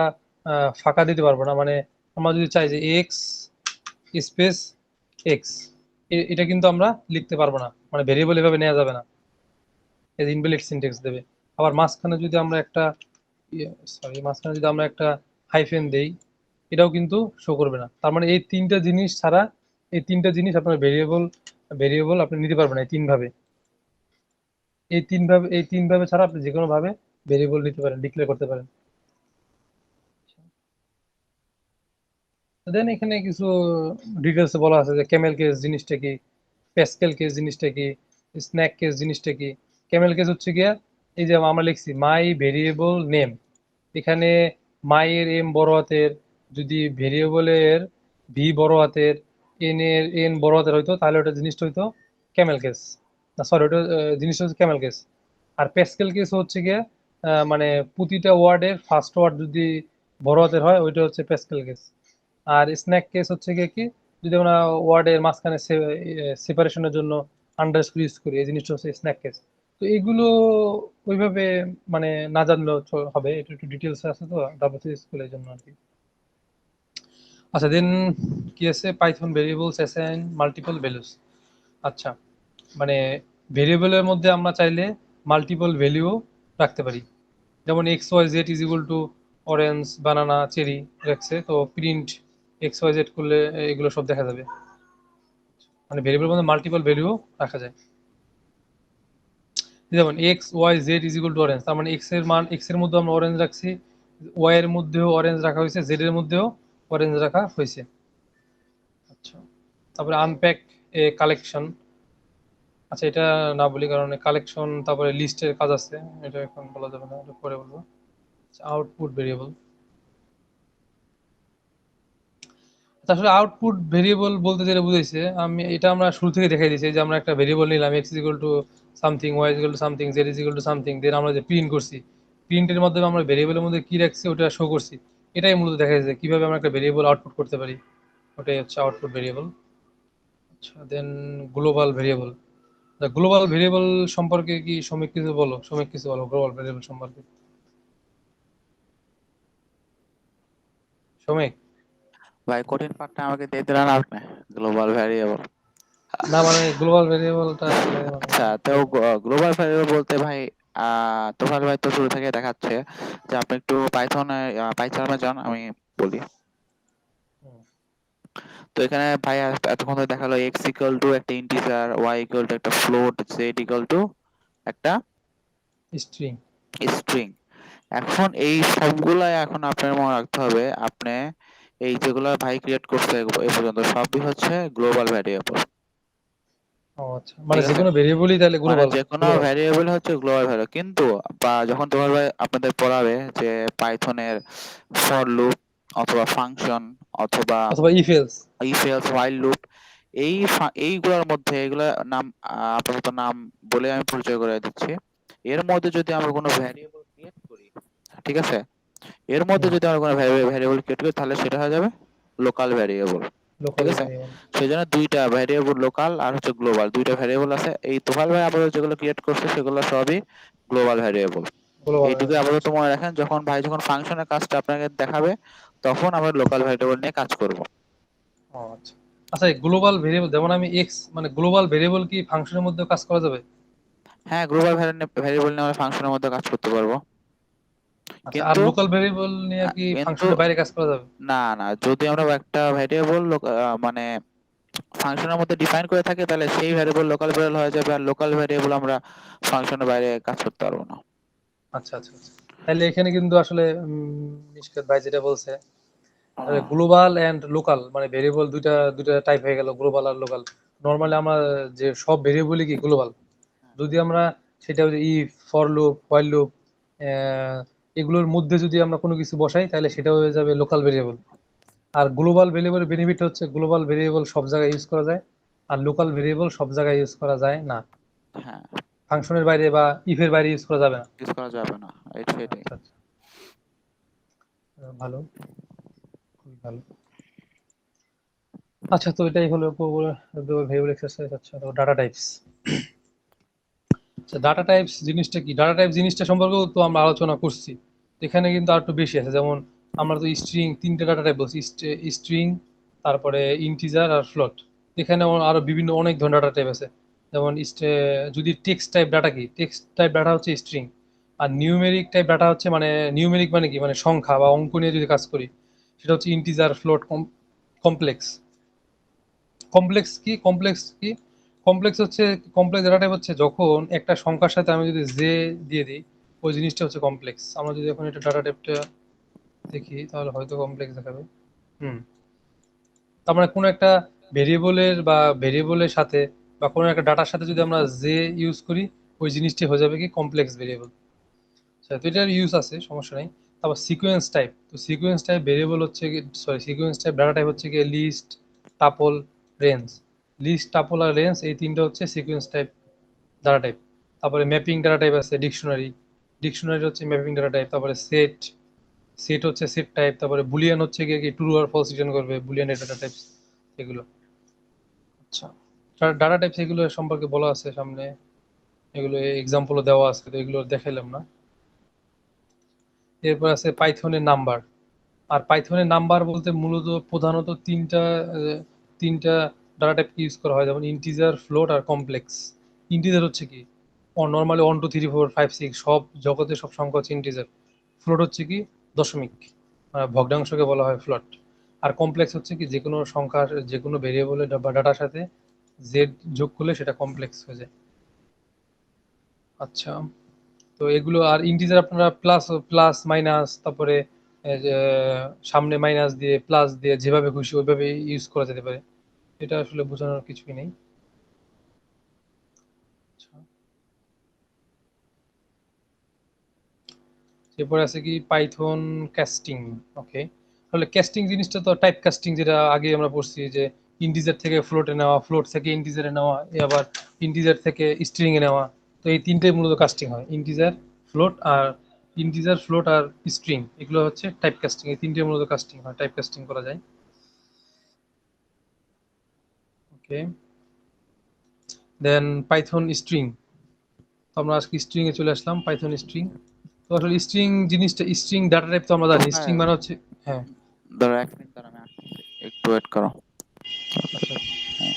ফাঁকা দিতে পারবো না, মানে আমরা যদি চাই যে এক্স স্পেস এক্স, এটা কিন্তু আমরা লিখতে পারবো না, মানে ভেরিয়েবল এভাবে নেওয়া যাবে না, এই ইনভ্যালিড সিনট্যাক্স দেবে। আবার মাঝখানে যদি আমরা একটা মাঝখানে যদি আমরা একটা হাইফেন দেই, এটাও কিন্তু শো করবে না। তার মানে এই তিনটা জিনিস ছাড়া, এই তিনটা জিনিস আপনার ভেরিয়েবল ভেরিয়েবল আপনি নিতে পারবেন না, এই তিন ভাবে। এই তিন ভাবে ছাড়া আপনি যে কোনো ভাবে ভেরিয়েবল নিতে পারেন, ডিক্লেয়ার করতে পারেন। দেন এখানে কিছু ডিটেলসে বলা আছে যে ক্যামেল কেস জিনিসটা কি, প্যাসকেল কেস জিনিসটা কি, স্ন্যাক কেস জিনিসটা কি। ক্যামেল কেস হচ্ছে গিয়া, এই যে আমরা লিখছি মাই ভেরিয়েবল নেম, এখানে মাই এর এম বড় হাতের, যদি ভেরিয়েবলের ভি বড় হাতের, এন এর এন বড় হাতের হইতো, তাহলে ওটা জিনিসটা হইতো ক্যামেল কেস, না সরি ওটা জিনিসটা হচ্ছে ক্যামেল কেস। আর প্যাসকেল কেস হচ্ছে গিয়ে মানে প্রতিটা ওয়ার্ডের ফার্স্ট ওয়ার্ড যদি বড় হাতের হয়, ওইটা হচ্ছে প্যাসকেল কেস। আর স্ন্যাক কেস হচ্ছে গিয়ে কি, যদি আমরা ওয়ার্ডের মাঝখানে সেপারেশনের জন্য আন্ডারস্কোর ইউজ করি, এই জিনিসটা হচ্ছে স্ন্যাক কেস। তো এগুলো ওইভাবে মানে না জানলেও হবে, একটু একটু ডিটেলস আছে তো ডাবল স্কুলের জন্য আর কি। আচ্ছা, দেন কি আছে, Python variables assign multiple values. আচ্ছা, মানে ভেরিয়েবলের মধ্যে আমরা চাইলে মাল্টিপল ভ্যালুও রাখতে পারি। যেমন X Y Z is equal to orange, banana, cherry রাখছে, তো প্রিন্ট এক্স ওয়াই জেড করলে এগুলো সব দেখা যাবে। মানে ভেরিয়েবলের মধ্যে মাল্টিপল ভ্যালুও রাখা যায়। যেমন X Y Z is equal to orange, তার মানে এক্স এর মান, এক্স এর মধ্যে আমরা অরেঞ্জ রাখছি, ওয়াই এর মধ্যেও অরেঞ্জ রাখা হয়েছে, জেড এর মধ্যেও অরেঞ্জ রাখা হয়েছে। আচ্ছা, তারপরে আনপ্যাক এ কালেকশন। আচ্ছা, এটা না বলি কারণ কালেকশন তারপরে লিস্টের কাজ আছে, এটা এখন বলা যাবে না, এটা পরে বলবো। আউটপুট ভেরিয়েবল, আসলে আউটপুট ভেরিয়েবল বলতে যেটা বুঝাইছে, আমি এটা আমরা শুরু থেকে দেখাই দিয়েছি যে আমরা একটা ভেরিয়েবল নিলাম x equal to something, y equal to something, z equal to something, then আমরা যে প্রিন্ট করছি, প্রিন্টের মাধ্যমে আমরা ভেরিয়েবলের মধ্যে কি রাখছি ওটা শো করছি। এটাই মূলত দেখা যাচ্ছে কিভাবে আমরা একটা ভেরিয়েবল আউটপুট করতে পারি, ওটাই হচ্ছে আউটপুট ভেরিয়েবল। আচ্ছা, দেন গ্লোবাল ভেরিয়েবল। গ্লোবাল ভেরিয়েবল সম্পর্কে কি সমীক কিছু বলো, সমীক কিছু বলো গ্লোবাল ভেরিয়েবল সম্পর্কে, সমীক। ভাই কঠিন পাঠটা আমাকে দিয়ে দিলেন আপনি, গ্লোবাল ভ্যারিয়েবল। না মানে গ্লোবাল ভেরিয়েবলটা আসলে মানে আচ্ছা, তো গ্লোবাল ভ্যারিয়েবল বলতে ভাই তোফাল ভাই তো শুরু থেকে দেখাচ্ছে যে আপনি একটু পাইথনে পাইথনে যান, আমি বলি। তো এখানে ভাই এতক্ষণ ধরে দেখালো এক্স ইকুয়াল টু একটা ইন্টিজার, ওয়াই ইকুয়াল টু একটা ফ্লোট, জেড ইকুয়াল টু একটা স্ট্রিং। স্ট্রিং। এখন এই সবগুলাই এখন আপনার মনে রাখতে হবে, আপনি এই যেগুলো ভাই ক্রিয়েট করছে এ পর্যন্ত সবই হচ্ছে গ্লোবাল ভ্যারিয়েবল। ও আচ্ছা, মানে ঠিক যে আছে, কোনো ভেরিয়েবলই তাহলে মানে গ্লোবাল। যে কোনো গ্লোবাল ভ্যারিয়েবল হচ্ছে গ্লোবাল ভ্যারিয়েবল, কিন্তু বা যখন তোমার ভাই আপনাদের পড়াবে যে পাইথনের ফর লুপ অথবা ফাংশন অথবা অথবা if else. If else while loop, এইগুলোর মধ্যে এগুলা নাম আপাতত নাম বলে আমি পরিচয় করে দিচ্ছি। এর মধ্যে যদি আমরা কোনো ভ্যারিয়েবল ক্রিয়েট করি, ঠিক আছে, এর মধ্যে যদি আমরা কোনো ভ্যারিয়েবল ক্রিয়েট করি তাহলে সেটা হয়ে যাবে লোকাল ভ্যারিয়েবল। ঠিক লোকাল আছে, ভেরিয়েবল। সেই জন্য দুইটা ভ্যারিয়েবল, লোকাল আর হচ্ছে গ্লোবাল, দুইটা ভ্যারিয়েবল আছে। এই তোফাল ভাই আপাতত যেগুলো ক্রিয়েট করছে সেগুলো সবই গ্লোবাল ভ্যারিয়েবল। গ্লোবাল এইটুকু ভেরিয়েবল, আপাতত আচ্ছা। মনে রাখেন, যখন ভাই যখন ফাংশনের কাজটা আপনাকে দেখাবে তখন আমরা লোকাল ভ্যারিয়েবল নিয়ে কাজ করব। ও আচ্ছা। আচ্ছা, গ্লোবাল ভেরিয়েবল যেমন আমি এক্স, মানে গ্লোবাল ভেরিয়েবল কি ফাংশনের মধ্যে কাজ করা যাবে? হ্যাঁ, গ্লোবাল ভ্যারিয়েবল নিয়ে আমরা ফাংশনের মধ্যে কাজ করতে পারবো, আচ্ছা, আর কিন্তু লোকাল ভেরিয়েবল নিয়ে কি কিন্তু ফাংশনের বাইরে কাজ করা যাবে? না না, যদি আমরা একটা ভ্যারিয়েবল মানে ফাংশনের মধ্যে ডিফাইন করে থাকি তাহলে সেই ভ্যারিয়েবল লোকাল ভ্যারিয়েবল হয়ে যাবে, আর লোকাল ভ্যারিয়েবল আমরা ফাংশনের বাইরে কাজ করতে পারবো না। আচ্ছা আচ্ছা আচ্ছা, তাহলে এখানে কিন্তু আসলে নিষ্কাত ভাই যেটা বলছে, গ্লোবাল এন্ড লোকাল মানে ভেরিয়েবল দুইটা দুইটা টাইপ হয়ে গেল, গ্লোবাল আর লোকাল। নর্মালি আমরা যে সব ভেরিয়েবলই কি গ্লোবাল, যদি আমরা সেটা if, for loop, while loop, এগুলোর মধ্যে যদি আমরা কোনো কিছু বসাই তাহলে সেটা হয়ে যাবে লোকাল ভেরিয়েবল। আর গ্লোবাল ভেরিয়েবলের বেনিফিট হচ্ছে গ্লোবাল ভেরিয়েবল সব জায়গায় ইউজ করা যায়, আর লোকাল ভেরিয়েবল সব জায়গায় ইউজ করা যায় না। হ্যাঁ, ফাংশনের বাইরে বা ইফের বাইরে ইউজ করা যাবে না। ইউজ করা যাবে না, সেটাই। আচ্ছা আচ্ছা, ভালো, খুবই ভালো। আচ্ছা, তো এটাই হলো ভেরিয়েবল এক্সারসাইজ। আচ্ছা, তো ডাটা টাইপস। আচ্ছা, ডাটা টাইপস জিনিসটা কি, ডাটা টাইপ জিনিসটা সম্পর্কেও তো আমরা আলোচনা করছি। এখানে কিন্তু আর একটু বেশি আছে, যেমন আমরা তো স্ট্রিং, তিনটে ডাটা টাইপ বলছি, স্ট্রিং, তারপরে ইন্টিজার আর ফ্লোট। এখানে আরো বিভিন্ন অনেক ধরনের ডাটা টাইপ আছে। যেমন যদি টেক্সট টাইপ ডাটা, কি টেক্সট টাইপ ডাটা হচ্ছে স্ট্রিং, আর নিউমেরিক টাইপ ডাটা হচ্ছে, মানে নিউমেরিক মানে কি, মানে সংখ্যা বা অঙ্ক নিয়ে যদি কাজ করি সেটা হচ্ছে ইন্টিজার, ফ্লোট, কমপ্লেক্স। কমপ্লেক্স কি কমপ্লেক্স হচ্ছে, কমপ্লেক্স ডাটা টাইপ হচ্ছে যখন একটা সংখ্যার সাথে আমি যদি জে দিয়ে দিই, ওই জিনিসটা হচ্ছে কমপ্লেক্স। আমরা যদি এখন এটা ডাটা টাইপটা দেখি তাহলে হয়তো কমপ্লেক্স দেখাবে। হুম, তার মানে কোনো একটা ভেরিয়েবলের বা ভেরিয়েবলের সাথে বা কোনো একটা ডাটার সাথে যদি আমরা জে ইউজ করি, ওই জিনিসটি হয়ে যাবে কি কমপ্লেক্স ভেরিয়েবল। আচ্ছা, তো এটার ইউজ আছে, সমস্যা নেই। তারপর সিকোয়েন্স টাইপ, তো সিকোয়েন্স টাইপ ভেরিয়েবল হচ্ছে কি, sorry, sequence type data type হচ্ছে কি list, tuple, range. List, tuple আর রেঞ্জ, এই তিনটা হচ্ছে সিকোয়েন্স টাইপ ডাটা টাইপ। তারপরে ম্যাপিং ডাটা টাইপ আছে, ডিকশনারি, ডিকশনারি হচ্ছে ম্যাপিং ডাটা টাইপ। তারপরে সেট, সেট হচ্ছে সেট টাইপ। তারপরে বুলিয়ান হচ্ছে কি ট্রু আর ফলস রিটার্ন করবে, বুলিয়ান ডাটা টাইপ এগুলো। আচ্ছা, ডাটা টাইপ এগুলো সম্পর্কে বলা আছে সামনে, এগুলো এক্সাম্পলও দেওয়া আছে, তো এগুলো দেখাইলাম না। এরপর আছে পাইথনের নাম্বার। আর পাইথনের নাম্বার বলতে মূলত প্রধানত তিনটা ডাটা টাইপ ইউজ করা হয়, যেমন ইন্টিজার, ফ্লোট আর কমপ্লেক্স। ইন্টিজার হচ্ছে কি নর্মালি 1 2 3 4 5 6 সব জগতে সব সংখ্যা হচ্ছে ইন্টিজার। ফ্লোট হচ্ছে কি দশমিক, ভগ্নাংশকে বলা হয় ফ্লোট। আর কমপ্লেক্স হচ্ছে কি যে কোনো সংখ্যার যে কোনো ভেরিয়েবলের বা ডাটার সাথে জেড যোগ করলে সেটা কমপ্লেক্স হয়ে যায়। আচ্ছা, তো এগুলো আর ইন্টিজার আপনারা প্লাস প্লাস মাইনাস তারপরে যে সামনে মাইনাস দিয়ে প্লাস দিয়ে যেভাবে খুশি ওইভাবে ইউজ করা যেতে পারে, এটা আসলে বোঝানোর কিছুই নেই। আচ্ছা, এরপরে আছে কি পাইথন ক্যাস্টিং। ওকে, তাহলে ক্যাস্টিং জিনিসটা তো টাইপ কাস্টিং, যেটা আগে আমরা পড়ছি যে ইন্টিজার থেকে ফ্লোটে নেওয়া, ফ্লোট থেকে ইন্টিজারে নেওয়া, আবার ইন্টিজার থেকে স্ট্রিং এ নেওয়া। তো এই তিনটেই মূলত কাস্টিং হয়, ফ্লোট আর ইন্টিজার ফ্লোট আর স্ট্রিং, এগুলো হচ্ছে টাইপ কাস্টিং। এই তিনটে মূলত কাস্টিং হয়, টাইপ কাস্টিং করা যায়। ওকে, দেন পাইথন স্ট্রিং। তো আমরা আজকে স্ট্রিং এ চলে আসলাম, পাইথন স্ট্রিং। তো আসলে স্ট্রিং জিনিসটা, স্ট্রিং ডাটা টাইপ তো আমরা জানি, স্ট্রিং তোফায়েল, মানে হচ্ছে। হ্যাঁ। ধরো 1 মিনিট ধরে আমি আসতেছি, একটু ওয়েট করো। আচ্ছা। হ্যাঁ।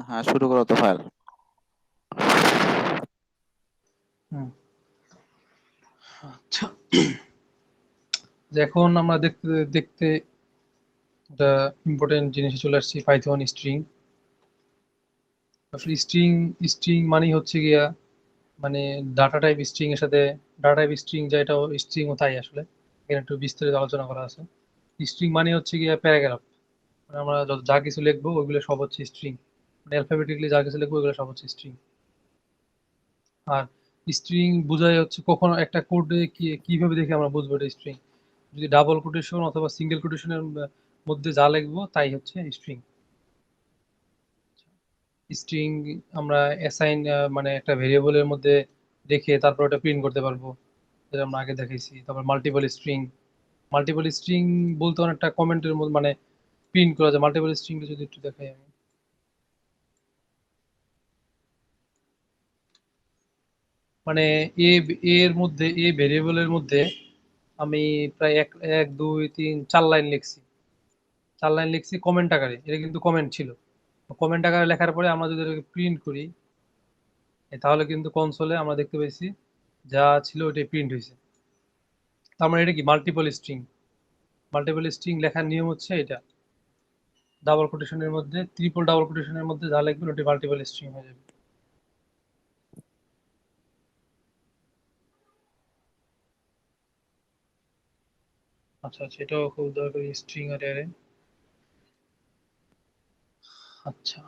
হ্যাঁ, শুরু করো তোফায়েল। হুম। আচ্ছা, যে এখন আমরা দেখতে দেখতে একটা ইম্পর্টেন্ট জিনিসে চলে আসছি, পাইথন স্ট্রিং। আসলে স্ট্রিং স্ট্রিং মানেই হচ্ছে গিয়া মানে ডাটা টাইপ স্ট্রিং এর সাথে ডাটা টাইপ স্ট্রিং, যেটা স্ট্রিং ও তাই আসলে এখানে একটু বিস্তারিত আলোচনা করা আছে। স্ট্রিং মানে হচ্ছে গিয়া প্যারাগ্রাফ, মানে আমরা যত যা কিছু লিখবো ওইগুলো সব হচ্ছে স্ট্রিং, মানে অ্যালফাবেটিকলি যা কিছু লিখবো ওইগুলো সব হচ্ছে স্ট্রিং। আর স্ট্রিং বোঝায় হচ্ছে কখনো একটা কোডে কি কিভাবে দেখে আমরা বুঝবো এটা স্ট্রিং, যদি ডাবল কোটেশন অথবা সিঙ্গেল কোটেশনের মধ্যে যা লিখবো তাই হচ্ছে স্ট্রিং। স্ট্রিং আমরা অ্যাসাইন মানে একটা ভেরিয়েবলের মধ্যে রেখে তারপর ওটা প্রিন্ট করতে পারবো, যেটা আমরা আগে দেখাইছি। তারপর মাল্টিপল স্ট্রিং বলতে অনেকটা কমেন্টের মধ্যে মানে প্রিন্ট করা যায়। মাল্টিপল স্ট্রিংটা যদি একটু দেখাই আমি, মানে এ এর মধ্যে এ ভেরিয়েবলের মধ্যে আমি প্রায় 1 2 3 4 লাইন লিখছি, 4 লাইন লিখছি কমেন্ট আকারে, এটা কিন্তু কমেন্ট ছিল। কমেন্ট আকারে লেখার পরে আমরা যদি এটাকে প্রিন্ট করি, তাহলে কিন্তু কনসোলে আমরা দেখতে পাইছি যা ছিল ওইটাই প্রিন্ট হয়েছে। তার মানে এটা কি মাল্টিপল স্ট্রিং। মাল্টিপল স্ট্রিং লেখার নিয়ম হচ্ছে এটা, ডাবল কোটেশনের মধ্যে ট্রিপল ডাবল কোটেশনের মধ্যে যা লিখবেন ওটি মাল্টিপল স্ট্রিং হয়ে যাবে। আচ্ছা আচ্ছা, এটাও খুব দরকারি, স্ট্রিং আর অ্যারে। আচ্ছা,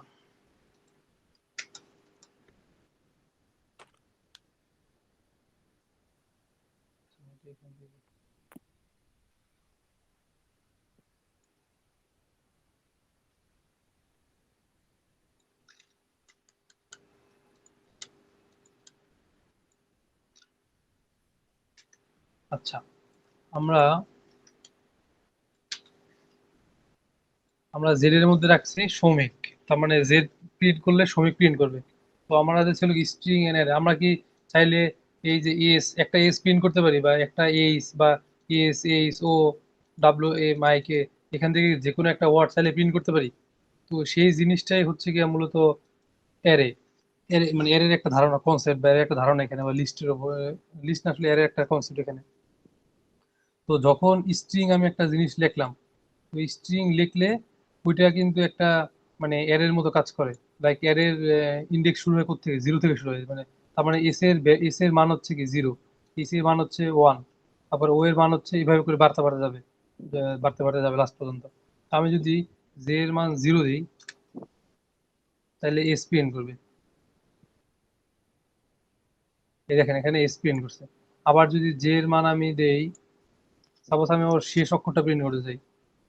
আচ্ছা, আমরা আমরা জেড এর মধ্যে রাখছি শ্রমিক, তার মানে জেড প্রিন্ট করলে শ্রমিক প্রিন্ট করবে। তো আমাদের ছিল কি স্ট্রিং এন অ্যারে, আমরা কি চাইলে এই যে এস, একটা এস প্রিন্ট করতে পারি, বা একটা এইচ, বা S H O W A মাইকে, এখান থেকে যে কোনো একটা ওয়ার্ড চাইলে প্রিন্ট করতে পারি। তো সেই জিনিসটাই হচ্ছে গিয়ে মূলত অ্যারে। অ্যারে মানে অ্যারের একটা ধারণা, কনসেপ্ট বা অ্যারের একটা ধারণা এখানে, বা লিস্টের উপরে, লিস্ট না আসলে অ্যারের একটা কনসেপ্ট এখানে। তো যখন স্ট্রিং আমি একটা জিনিস লিখলাম, ওই স্ট্রিং লিখলে ওইটা কিন্তু একটা মানে অ্যারের মতো কাজ করে। লাইক অ্যারের ইন্ডেক্স শুরু হয় কোত্থেকে, জিরো থেকে শুরু হয়, মানে তার মানে এস এর মান হচ্ছে কি জিরো, এস এর মান হচ্ছে ওয়ান, তারপর ও এর মান হচ্ছে এইভাবে করে বাড়তে বাড়তে যাবে, বাড়তে বাড়তে যাবে লাস্ট পর্যন্ত। আমি যদি জে এর মান জিরো দিই, তাহলে এস প্রিন্ট করবে। এই দেখেন এখানে এস প্রিন্ট করছে। আবার যদি জে এর মান আমি দেই, সাপোজ আমি ওর শেষ অক্ষরটা প্রিন্ট করতে চাই,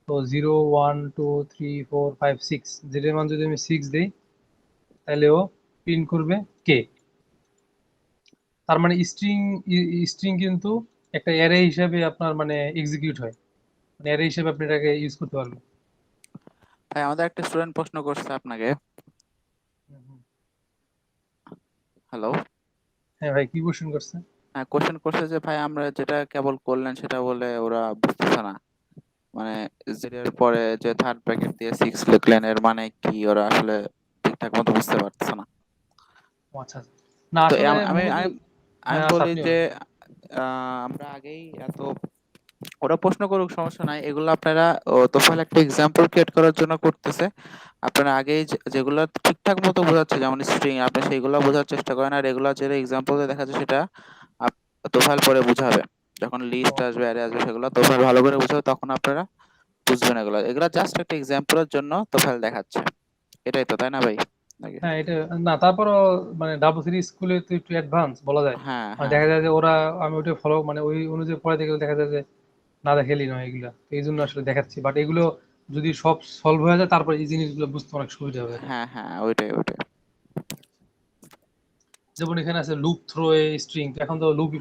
তো 0 1 2 3 4 5 6, জেড এর মান যদি আমি 6 দেই, তাহলে ও প্রিন্ট করবে কে। তার মানে স্ট্রিং, স্ট্রিং কিন্তু একটা অ্যারে হিসেবে আপনার মানে এক্সিকিউট হয়, মানে অ্যারে হিসেবে আপনি এটাকে ইউজ করতে পারবেন। ভাই আমাদের একটা স্টুডেন্ট প্রশ্ন করছে আপনাকে। হুম, হুম। হ্যালো। হ্যাঁ ভাই, কি কোশ্চেন করছে? হ্যাঁ, কোশ্চেন করছে যে ভাই আমরা যেটা কেবল করলেন সেটা বলে ওরা বুঝতেছে না, মানে জিরোর পরে যে থার্ড ব্র্যাকেট দিয়ে 6 লিখলেন এর মানে কি, ওরা আসলে ঠিকঠাক মতো বুঝতে পারতেছে না। ও আচ্ছা আচ্ছা। না তো আসলে আমি মূলত, আমি আমি হ্যাঁ আচ্ছা বলি আপনি যে বলেন। আমরা আগেই এত, ওরা প্রশ্ন করুক সমস্যা নাই, এগুলো আপনারা তোফায়েল একটা এক্সাম্পল ক্রিয়েট করার জন্য করতেছে। আপনারা আগেই যেগুলো ঠিকঠাক মতো বোঝাচ্ছে যেমন স্ট্রিং, আপনি সেইগুলো বোঝার চেষ্টা করেন, আর রেগুলার যেটা এক্সাম্পল দেখা যাচ্ছে সেটা তোফায়েল পরে বুঝাবে। যখন লিস্ট ও আসবে অ্যারে আসবে সেগুলো তোফায়েল ভালো করে বুঝাবে, তখন আপনারা বুঝবেন। এগুলো এগুলো জাস্ট একটা এক্সাম্পলের জন্য তোফায়েল দেখাচ্ছে। এটাই তো, তাই না ভাই? নাকি? হ্যাঁ, এটা না, তারপরও মানে ডাবল থ্রি স্কুলে তো একটু অ্যাডভান্স বলা যায়। হ্যাঁ, মানে হ্যাঁ, দেখা যায় যে ওরা, আমি ওটা ফলো মানে ওই অনুযায়ী পড়াতে গেলে দেখা যায় যে না দেখালেই নয় এগুলা, তো এই জন্য আসলে দেখাচ্ছি। বাট এগুলো যদি সব সলভ হয়ে যায়, তারপর এই জিনিসগুলো বুঝতে অনেক সুবিধা হবে আর কি। হ্যাঁ, হ্যাঁ, ওইটাই ওইটাই। যেমন এখানে আছে লুপ থ্রো এ স্ট্রিং, এখন তো লুপই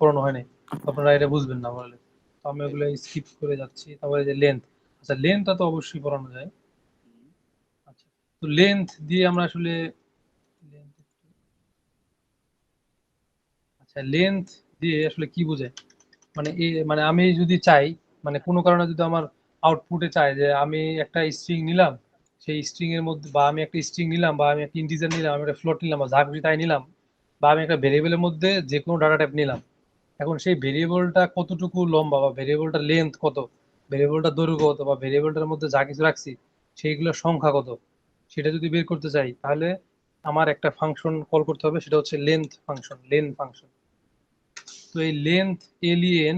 পড়ানো হয় নাই, তো আপনারা এটা বুঝবেন না বলে, তো আমি ওগুলো স্কিপ করে যাচ্ছি। তারপরে যে লেন্থ, আচ্ছা লেন্থটা তো অবশ্যই পড়ানো যায়। আচ্ছা, তো লেন্থ দিয়ে আমরা আসলে আচ্ছা লেন্থ দিয়ে আসলে কি বোঝায়, মানে মানে আমি যদি চাই, মানে কোনো কারণে যদি আমার আউটপুটে চাই যে আমি একটা স্ট্রিং নিলাম, সেই স্ট্রিং এর মধ্যে, বা আমি একটা স্ট্রিং নিলাম, বা আমি একটা ইন্টিজার নিলাম, আমি একটা ফ্লোট নিলাম, বা যা খুশি তাই নিলাম, বা আমি একটা ভেরিয়েবলের মধ্যে যে কোনো ডাটা টাইপ নিলাম, এখন সেই ভেরিয়েবলটা কতটুকু লম্বা, বা ভেরিয়েবলটা লেন্থ কত, ভেরিয়েবলটা দৈর্ঘ্য কত, বা ভেরিয়েবলটার মধ্যে যা কিছু রাখছি সেইগুলোর সংখ্যা কত, সেটা যদি বের করতে চাই, তাহলে আমার একটা ফাংশন কল করতে হবে, সেটা হচ্ছে লেন্থ ফাংশন। তো এই লেন্থ, এলিয়েন,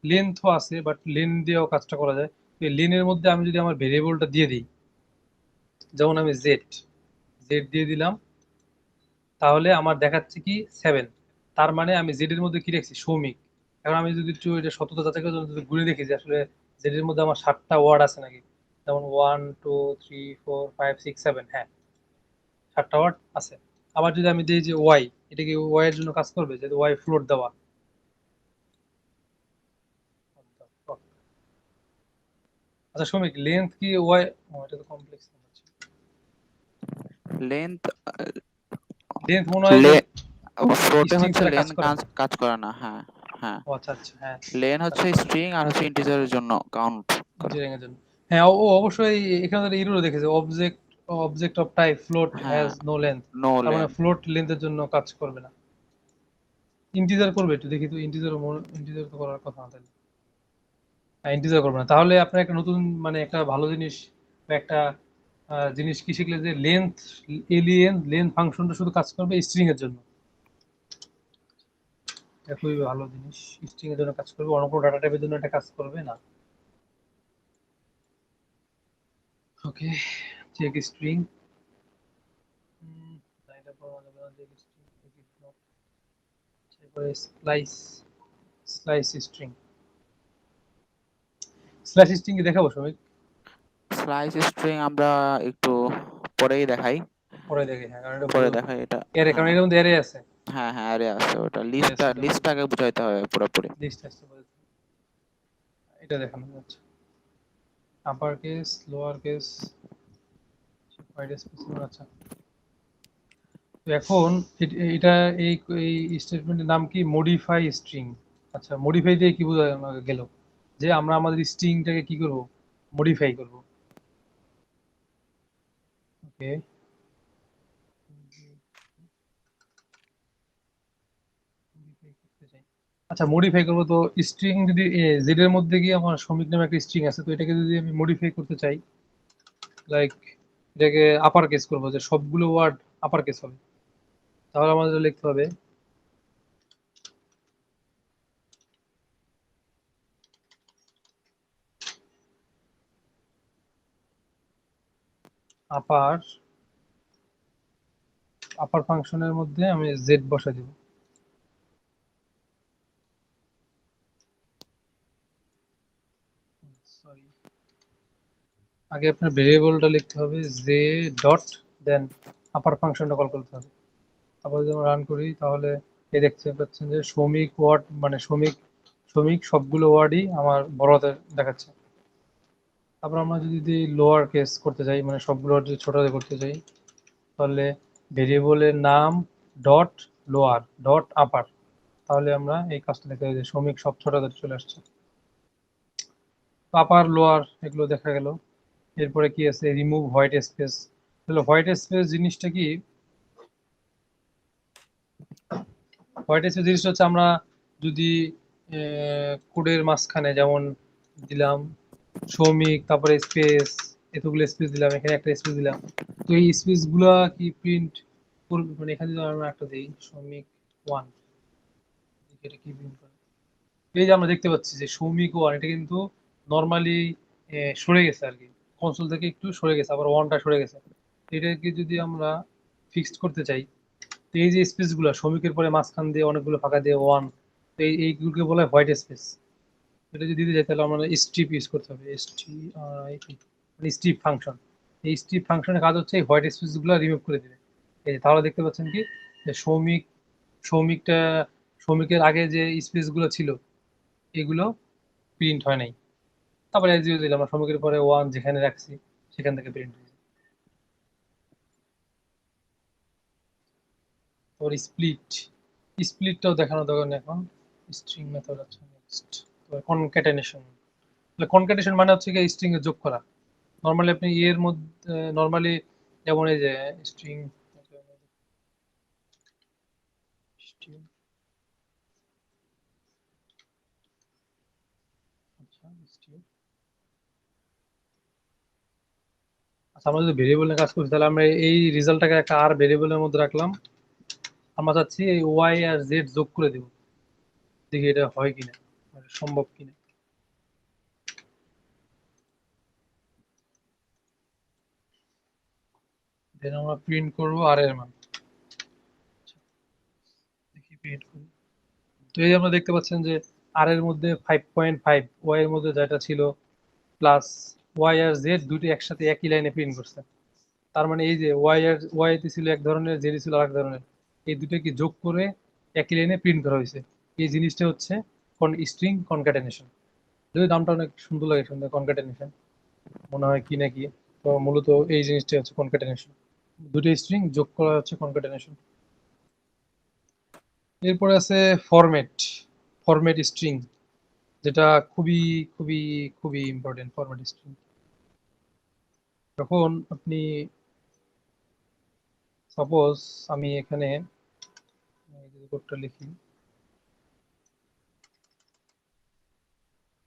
লেন্থও আছে, বাট লেন দিয়েও কাজটা করা যায়। তো এই লেনের মধ্যে আমি যদি আমার ভেরিয়েবলটা দিয়ে দিই, যেমন আমি জেড, জেড দিয়ে দিলাম, তাহলে আমার দেখাচ্ছে কি 7। তার মানে আমি জেড এর মধ্যে কি রাখছি, সৌমিক। এখন আমি যদি একটু এটা সততা যাচাই করার জন্য যদি ঘুরে দেখি যে আসলে জেড এর মধ্যে আমার 7টা ওয়ার্ড আছে নাকি, যেমন 1 2 3 4 5 6 7, হ্যাঁ 7টা ওয়ার্ড আছে। আবার যদি আমি দিই যে ওয়াই, এটা কি ওয়াই এর জন্য কাজ করবে, যেহেতু ওয়াই ফ্লোট দেওয়া। আচ্ছা সৌমিক, লেন্থ কি ওয়াই, এটা তো কমপ্লেক্স। লেন্থ, লেন্থ মনে হয় যে লে ফ্লোটে স্ট্রিং হচ্ছে ছাড়া লেন কাজ করে। কাজ কাজ করে না, হ্যাঁ, হ্যাঁ। ও আচ্ছা আচ্ছা, হ্যাঁ লেন কাজ হচ্ছে করে না স্ট্রিং আর হচ্ছে ইন্টিজারের জন্য কাউন্ট করে। ইঞ্জিনিয়ারিং এর জন্য। হ্যাঁ ও অবশ্যই এখানে তো ইরো দেখেছে, object object of type float হ্যাঁ, হ্যাজ নো লেন্থ, নো তার মানে লেন। ফ্লোট লেন্থের জন্য কাজ করবে না। ইন্টিজার করবে, একটু দেখি তো ইন্টিজার, ইন্টিজার তো করার কথা না তাহলে। হ্যাঁ ইন্টিজার করবে না, তাহলে আপনার একটা নতুন মানে একটা ভালো জিনিস, বা একটা জিনিস কি শিখলে, যে লেন্থ, এলিয়েন লেন্থ ফাংশনটা শুধু কাজ করবে স্ট্রিং এর জন্য। এটা খুবই ভালো জিনিস, স্ট্রিং এর জন্য কাজ করবে, অন্য কোনো ডাটা টাইপের জন্য এটা কাজ করবে না। ওকে, চেক স্ট্রিং, না এটা পাওয়া যাবে না, চেক স্ট্রিং, তারপরে স্লাইস স্ট্রিং, স্লাইস স্ট্রিং কি দেখাবো সবাই? স্লাইস স্ট্রিং আমরা একটু পরেই দেখাই। পরে দেখি, হ্যাঁ কারণ এটা পরে বোঝা, দেখাই এটা। এর কারণ হ্যাঁ, এর মধ্যে এরে আছে। হ্যাঁ হ্যাঁ আরে আছে ওটা Yes, এটা লিস্টটাকে বুঝাইতে হবে পুরোপুরি। লিস্ট আসতে পারে। এটা দেখানো যাচ্ছে upper case, lower case, white specific. আচ্ছা, তো এখন এটা এই এই স্টেটমেন্টের নাম কি? Modify string. আচ্ছা, মডিফাই দিয়ে কি বোঝা গেল? যে আমরা আমাদের স্ট্রিংটাকে কি করব? মডিফাই করব। ওকে, আচ্ছা মডিফাই করবো তো স্ট্রিং যদি জেড এর মধ্যে গিয়ে আমার শ্রমিক নামে একটা স্ট্রিং আছে, তো এটাকে যদি আমি মডিফাই করতে চাই, লাইক এটাকে আপার কেস করবো, যে সবগুলো ওয়ার্ড আপার কেস হবে, তাহলে আমাদের লিখতে হবে আপার আপার ফাংশনের মধ্যে আমি জেড বসা দিব। সরি, আগে আপনার ভেরিয়েবলটা লিখতে হবে জে ডট, দেন আপার ফাংশনটা কল করতে হবে। তারপর যদি আমরা রান করি তাহলে এই দেখতে পাচ্ছেন যে শ্রমিক ওয়ার্ড মানে শ্রমিক শ্রমিক সবগুলো ওয়ার্ডই আমার বড় হাতে দেখাচ্ছে। তারপর আমরা যদি লোয়ার কেস করতে চাই, মানে সবগুলো ওয়ার্ড যদি ছোট হাতে করতে চাই, তাহলে ভেরিয়েবলের নাম ডট লোয়ার ডট আপার, তাহলে আমরা এই কাজটা দেখতে পাই যে শ্রমিক সব ছোট হাতে চলে আসছে। আপার লোয়ার এগুলো দেখা গেল। এরপরে কি আছে? Remove white space. তাহলে হোয়াইট স্পেস জিনিসটা কি? হোয়াইট স্পেস জিনিসটা হচ্ছে আমরা যদি কোডের মাঝখানে যেমন দিলাম শ্রমিক, তারপরে স্পেস, এতগুলো স্পেস দিলাম, এখানে একটা স্পেস দিলাম, তো এই স্পেস গুলা কি প্রিন্ট করবে? মানে এখানে যদি আমরা একটা দিই শ্রমিক ওয়ান, এটা কি প্রিন্ট করে? এই যে আমরা দেখতে পাচ্ছি যে সৌমিক ওয়ান, এটা কিন্তু নর্মালি সরে গেছে আর কি, কনসোল থেকে একটু সরে গেছে, আবার ওয়ানটা সরে গেছে। এটাকে যদি আমরা ফিক্সড করতে চাই, তো এই যে স্পেস গুলো শ্রমিকের পরে মাঝখান দিয়ে অনেকগুলো ফাঁকা দিয়ে ওয়ান, তো এইগুলোকে বলা হয় হোয়াইট স্পেস। এটা যদি দিতে চাই তাহলে আমরা স্ট্রিপ ইউজ করতে হবে, মানে স্ট্রিপ ফাংশন। এই স্ট্রিপ ফাংশনের কাজ হচ্ছে এই হোয়াইট স্পেস গুলো রিমুভ করে দিবে। এই যে তাহলে দেখতে পাচ্ছেন কি যে শ্রমিকটা শ্রমিকের আগে যে স্পেস গুলো ছিল এগুলো প্রিন্ট হয় নাই। তারপরে এস দিলাম, আমরা শ্রমিকের পরে ওয়ান যেখানে রাখছি সেখান থেকে প্রিন্ট হয়েছে। তারপর স্প্লিটটাও দেখানো দরকার নেই এখন। স্ট্রিং মেথড আছে নেক্সট। তারপর কনক্যাটেনেশন। কনক্যাটেনেশন মানে হচ্ছে কি স্ট্রিং এ যোগ করা। নরমালি আপনি এর মধ্যে নরমালি যেমন এই যে স্ট্রিং স্ট্রিং, আচ্ছা স্ট্রিং, আচ্ছা আমরা যদি ভেরিয়েবল নিয়ে কাজ করছি তাহলে আমরা এই রেজাল্টটাকে একটা আর ভেরিয়েবলের মধ্যে রাখলাম। আমরা চাচ্ছি এই ওয়াই আর জেড যোগ করে দিব, দেখি এটা হয় কিনা, মানে সম্ভব কিনা। দেন আমরা প্রিন্ট করব আর এর মান। দেখি প্রিন্ট করি। তো এই যে আমরা দেখতে পাচ্ছেন যে আর এর মধ্যে 5.5, ওয়াই এর মধ্যে যেটা ছিল প্লাস ওয়াই আর জেড দুটো একসাথে একই লাইনে প্রিন্ট করছে। তার মানে এই যে ওয়াই তে ছিল এক ধরনের, জেড ছিল আরেক ধরনের, এই দুটোকে যোগ করে একই লাইনে প্রিন্ট করা হয়েছে। এই জিনিসটা হচ্ছে স্ট্রিং কনক্যাটেনেশন। যদি নামটা অনেক সুন্দর লাগে শুনতে, কনক্যাটেনেশন মনে হয় কি না কি, তো মূলত এই জিনিসটা হচ্ছে কনক্যাটেনেশন, দুটো স্ট্রিং যোগ করা হচ্ছে কনক্যাটেনেশন। এরপরে আছে ফরম্যাট, ফরম্যাট স্ট্রিং, যেটা খুবই খুবই খুবই ইম্পর্টেন্ট। ফরম্যাট স্ট্রিং যখন আপনি সাপোজ আমি এখানে কোডটা লিখি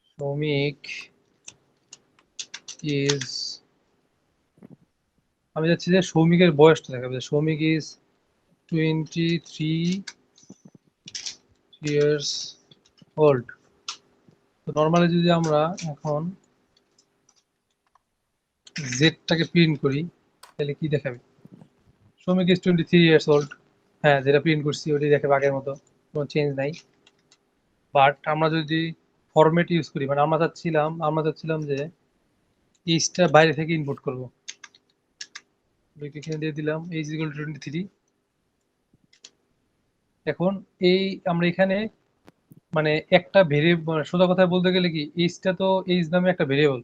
শ্রমিক ইজ, আমি যাচ্ছি যে সৌমিকের বয়সটা দেখাবে, সৌমিক ইজ 23 ইয়ার্স ওল্ড। তো নর্মালি যদি আমরা এখন জেডটাকে প্রিন্ট করি তাহলে কি দেখাবে? Soumik is 23 years old. হ্যাঁ, যেটা প্রিন্ট করছি ওটাই দেখাবে আগের মতো, কোনো চেঞ্জ নাই। বাট আমরা যদি ফরম্যাট ইউজ করি, মানে আমরা চাচ্ছিলাম যে এইজটা বাইরে থেকে ইনপুট করবো, এখানে দিয়ে দিলাম এইজ ইকুয়াল টু 23, এখন এই আমরা এখানে মানে একটা ভেরিয়েবল, সোজা কথায় বলতে গেলে কি, এইচটা তো এইচ নামে একটা ভেরিয়েবল,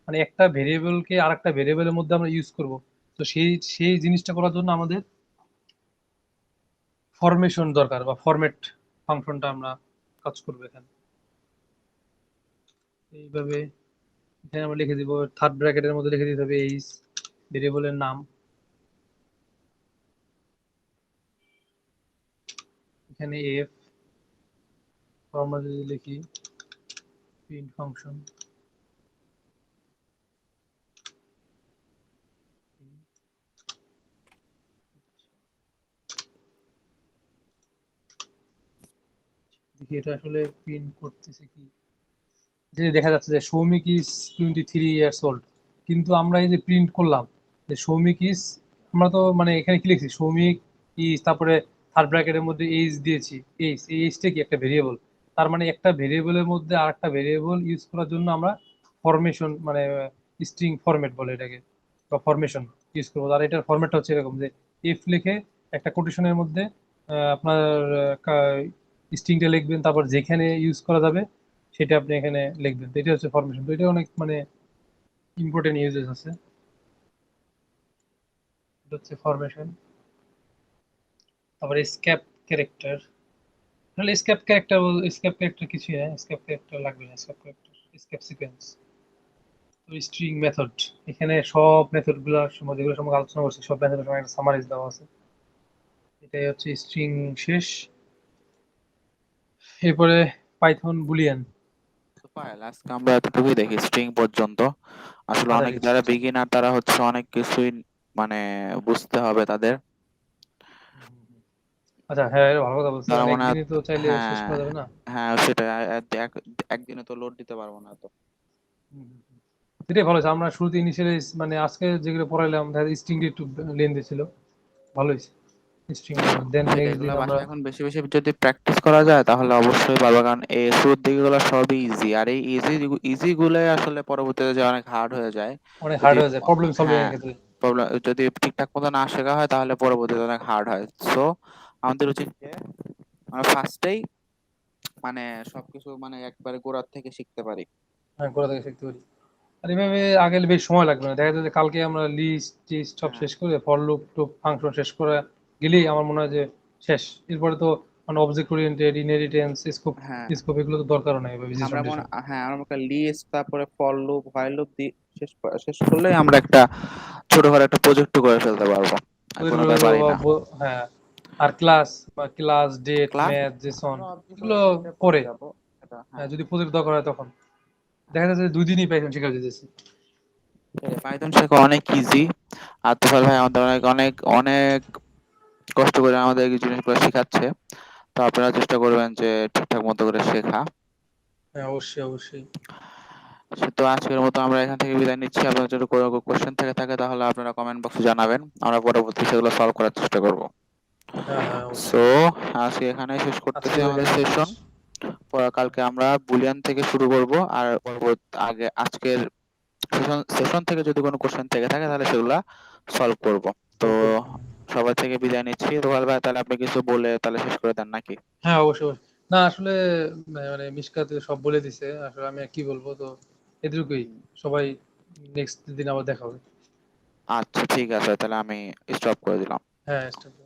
মানে একটা ভেরিয়েবলকে আর একটা ভেরিয়েবলের মধ্যে আমরা ইউজ করব। তো সেই সেই জিনিসটা করার জন্য আমাদের ফরমেশন দরকার, বা ফরম্যাট ফাংশনটা আমরা কাজ করবো এখানে এইভাবে। এখানে আমরা লিখে দিব, থার্ড ব্র্যাকেটের মধ্যে লিখে দিতে হবে এইচ ভেরিয়েবলের নাম। এখানে এফ, আমরা যদি লিখি প্রিন্ট ফাংশন, দেখি এটা আসলে প্রিন্ট করতেছে কি। যে দেখা যাচ্ছে যে সৌমিক ইজ 23 years old, কিন্তু আমরা এই যে প্রিন্ট করলাম যে সৌমিক ইজ, আমরা তো মানে এখানে কি লিখছি, সৌমিক ইজ, তারপরে থার্ড ব্র্যাকেটের মধ্যে এইজ দিয়েছি। এইজ, এই এইজটা কি একটা ভেরিয়েবল, তার মানে একটা ভেরিয়েবলের মধ্যে আর একটা ভেরিয়েবল ইউজ করার জন্য আমরা ফরমেশন মানে স্ট্রিং ফরম্যাট বলে এটাকে, বা ফরমেশন ইউজ করবো। আর এটার ফরম্যাটটা হচ্ছে এরকম যে এফ লিখে একটা কোটেশনের মধ্যে আপনার স্ট্রিংটা লিখবেন, তারপর যেখানে ইউজ করা যাবে সেটা আপনি এখানে লিখবেন। তো এটা হচ্ছে ফরমেশন। তো এটা অনেক মানে ইম্পর্টেন্ট ইউজেস আছে। এটা হচ্ছে ফরমেশন। তারপরে স্ক্যাপ ক্যারেক্টার, তাহলে স্ক্যাপ ক্যারেক্টার কিছুই না, স্ক্যাপ ক্যারেক্টার লাগবে না। স্ক্যাপ ক্যারেক্টার, স্ক্যাপ সিকোয়েন্স, তো স্ট্রিং মেথড, এখানে সব মেথড গুলোর সময় যেগুলো সম্পর্কে আলোচনা করছি সব মেথডের সময় একটা সামারাইজ দেওয়া আছে। এটাই হচ্ছে স্ট্রিং শেষ। এরপরে পাইথন বুলিয়ান। তো পায়েল, আজকে আমরা এতটুকুই দেখি স্ট্রিং পর্যন্ত। আসলে আচ্ছা অনেক ঠিক আছে, যারা আচ্ছা। বিগিনার তারা হচ্ছে অনেক কিছুই মানে বুঝতে হবে তাদের। হুম, হুম, হুম। আচ্ছা, হ্যাঁ, এটা ভালো কথা বলছে, তারা মানে মনে হয়, একদিনই তো চাইলে শেষ হ্যাঁ করা যাবে না। হ্যাঁ সেটাই, একদিনে তো লোড দিতে পারবো না তো। হুম, হুম, হুম। এটাই ভালো হয়েছে, আমরা শুরুতে ইনিশিয়ালি মানে আজকে যেগুলো পড়াইলাম দেখা স্ট্রিংটা একটু লেন্দি ছিল, ভালো হয়েছে স্ট্রিং গুলো। দেন সেটাই, নেক্সট এগুলো দিন আমরা বাসায় এখন বেশি বেশি যদি প্র্যাকটিস করা যায় তাহলে অবশ্যই পারবো, কারণ এই শুরুর দিকে গুলো সবই ইজি, আর এই ইজি ইজি গুলাই আসলে পরবর্তীতে যে অনেক হার্ড হয়ে যায় অনেক যদি হার্ড হয়ে যায় প্রবলেম সলভিং হ্যাঁ এর ক্ষেত্রে। প্রবলেম যদি ঠিকঠাক মতো না শেখা হয় তাহলে পরবর্তীতে অনেক হার্ড হয়। সো আমাদের উচিত যে আমরা ফার্স্টেই মানে সবকিছু মানে একবারে গোড়ার থেকে শিখতে পারি। হ্যাঁ, গোড়া থেকে শিখতে পারি। আর এভাবে আগে বেশ সময় লাগবে না, দেখা যায় যে কালকে আমরা লিস্ট টিস্ট সব হ্যাঁ শেষ করে ফর লুপ টুপ ফাংশন শেষ করে গেলেই আমার মনে হয় যে শেষ। এরপরে তো মানে অবজেক্ট ওরিয়েন্টেড, ইনহেরিটেন্স, স্কোপ, হ্যাঁ স্কোপ এগুলো তো দরকারও নাই এভাবে আমরা ডিসিশন মনে টিসিশন। হ্যাঁ আমরা মনে লিস্ট তারপরে ফর লুপ হোয়াইল লুপ দিয়ে শেষ করলেই আমরা একটা ছোটখাটো একটা প্রজেক্ট করে ফেলতে পারবো, আর ওদের কোনো ব্যাপারই না। হ্যাঁ। আর ক্লাস বা class date class math JSON object এগুলো ওরিয়েন্টেডে পরে পরে, যাব সেটা, হ্যাঁ, হ্যাঁ। যদি প্রজেক্ট দরকার হয় তখন দেখা যাচ্ছে যে 2 দিনই পাইথন শেখা যেতেছে। পাইথন শেখা অনেক ইজি, আর তোফাল ভাই আমাদের অনেক অনেক অনেক কষ্ট করে আমাদের এই জিনিসগুলো শেখাচ্ছে। তো আপনারা চেষ্টা করবেন যে ঠিকঠাক মতো করে শেখা। হ্যাঁ, অবশ্যই অবশ্যই। তো আজকের মতো আমরা এখান থেকে বিদায় নিচ্ছি। আপনাদের যদি কোনো কোশ্চেন থেকে থাকে তাহলে আপনারা কমেন্ট বক্সে জানাবেন, আমরা পরবর্তী সেগুলো সলভ করার চেষ্টা করব। হ্যাঁ হ্যাঁ, সো অবশ্যই। আজকে এখানেই শেষ করতেছি আজকে আমাদের এখানে শেষ। সেশন। কালকে আমরা বুলিয়ান থেকে শুরু করব, আর পরবর্তী আগে আজকের সেশন থেকে যদি কোনো কোশ্চেন থেকে থাকে তাহলে সেগুলা সলভ করব। তো কল করবো। সবাই থেকে বিদায় নিচ্ছি। রোহাল ভাই, তাহলে আপনি কিছু বলে তাহলে শেষ করে দেন নাকি? হ্যাঁ, অবশ্যই অবশ্যই। না আসলে মানে মিশকাত সব বলে দিছে, আসলে আমি আর কি বলবো, তো এটুকুই। সবাই নেক্সট দিন আবার দেখা হবে। আচ্ছা ঠিক আছে, তাহলে আমি স্টপ করে দিলাম। হ্যাঁ, stop.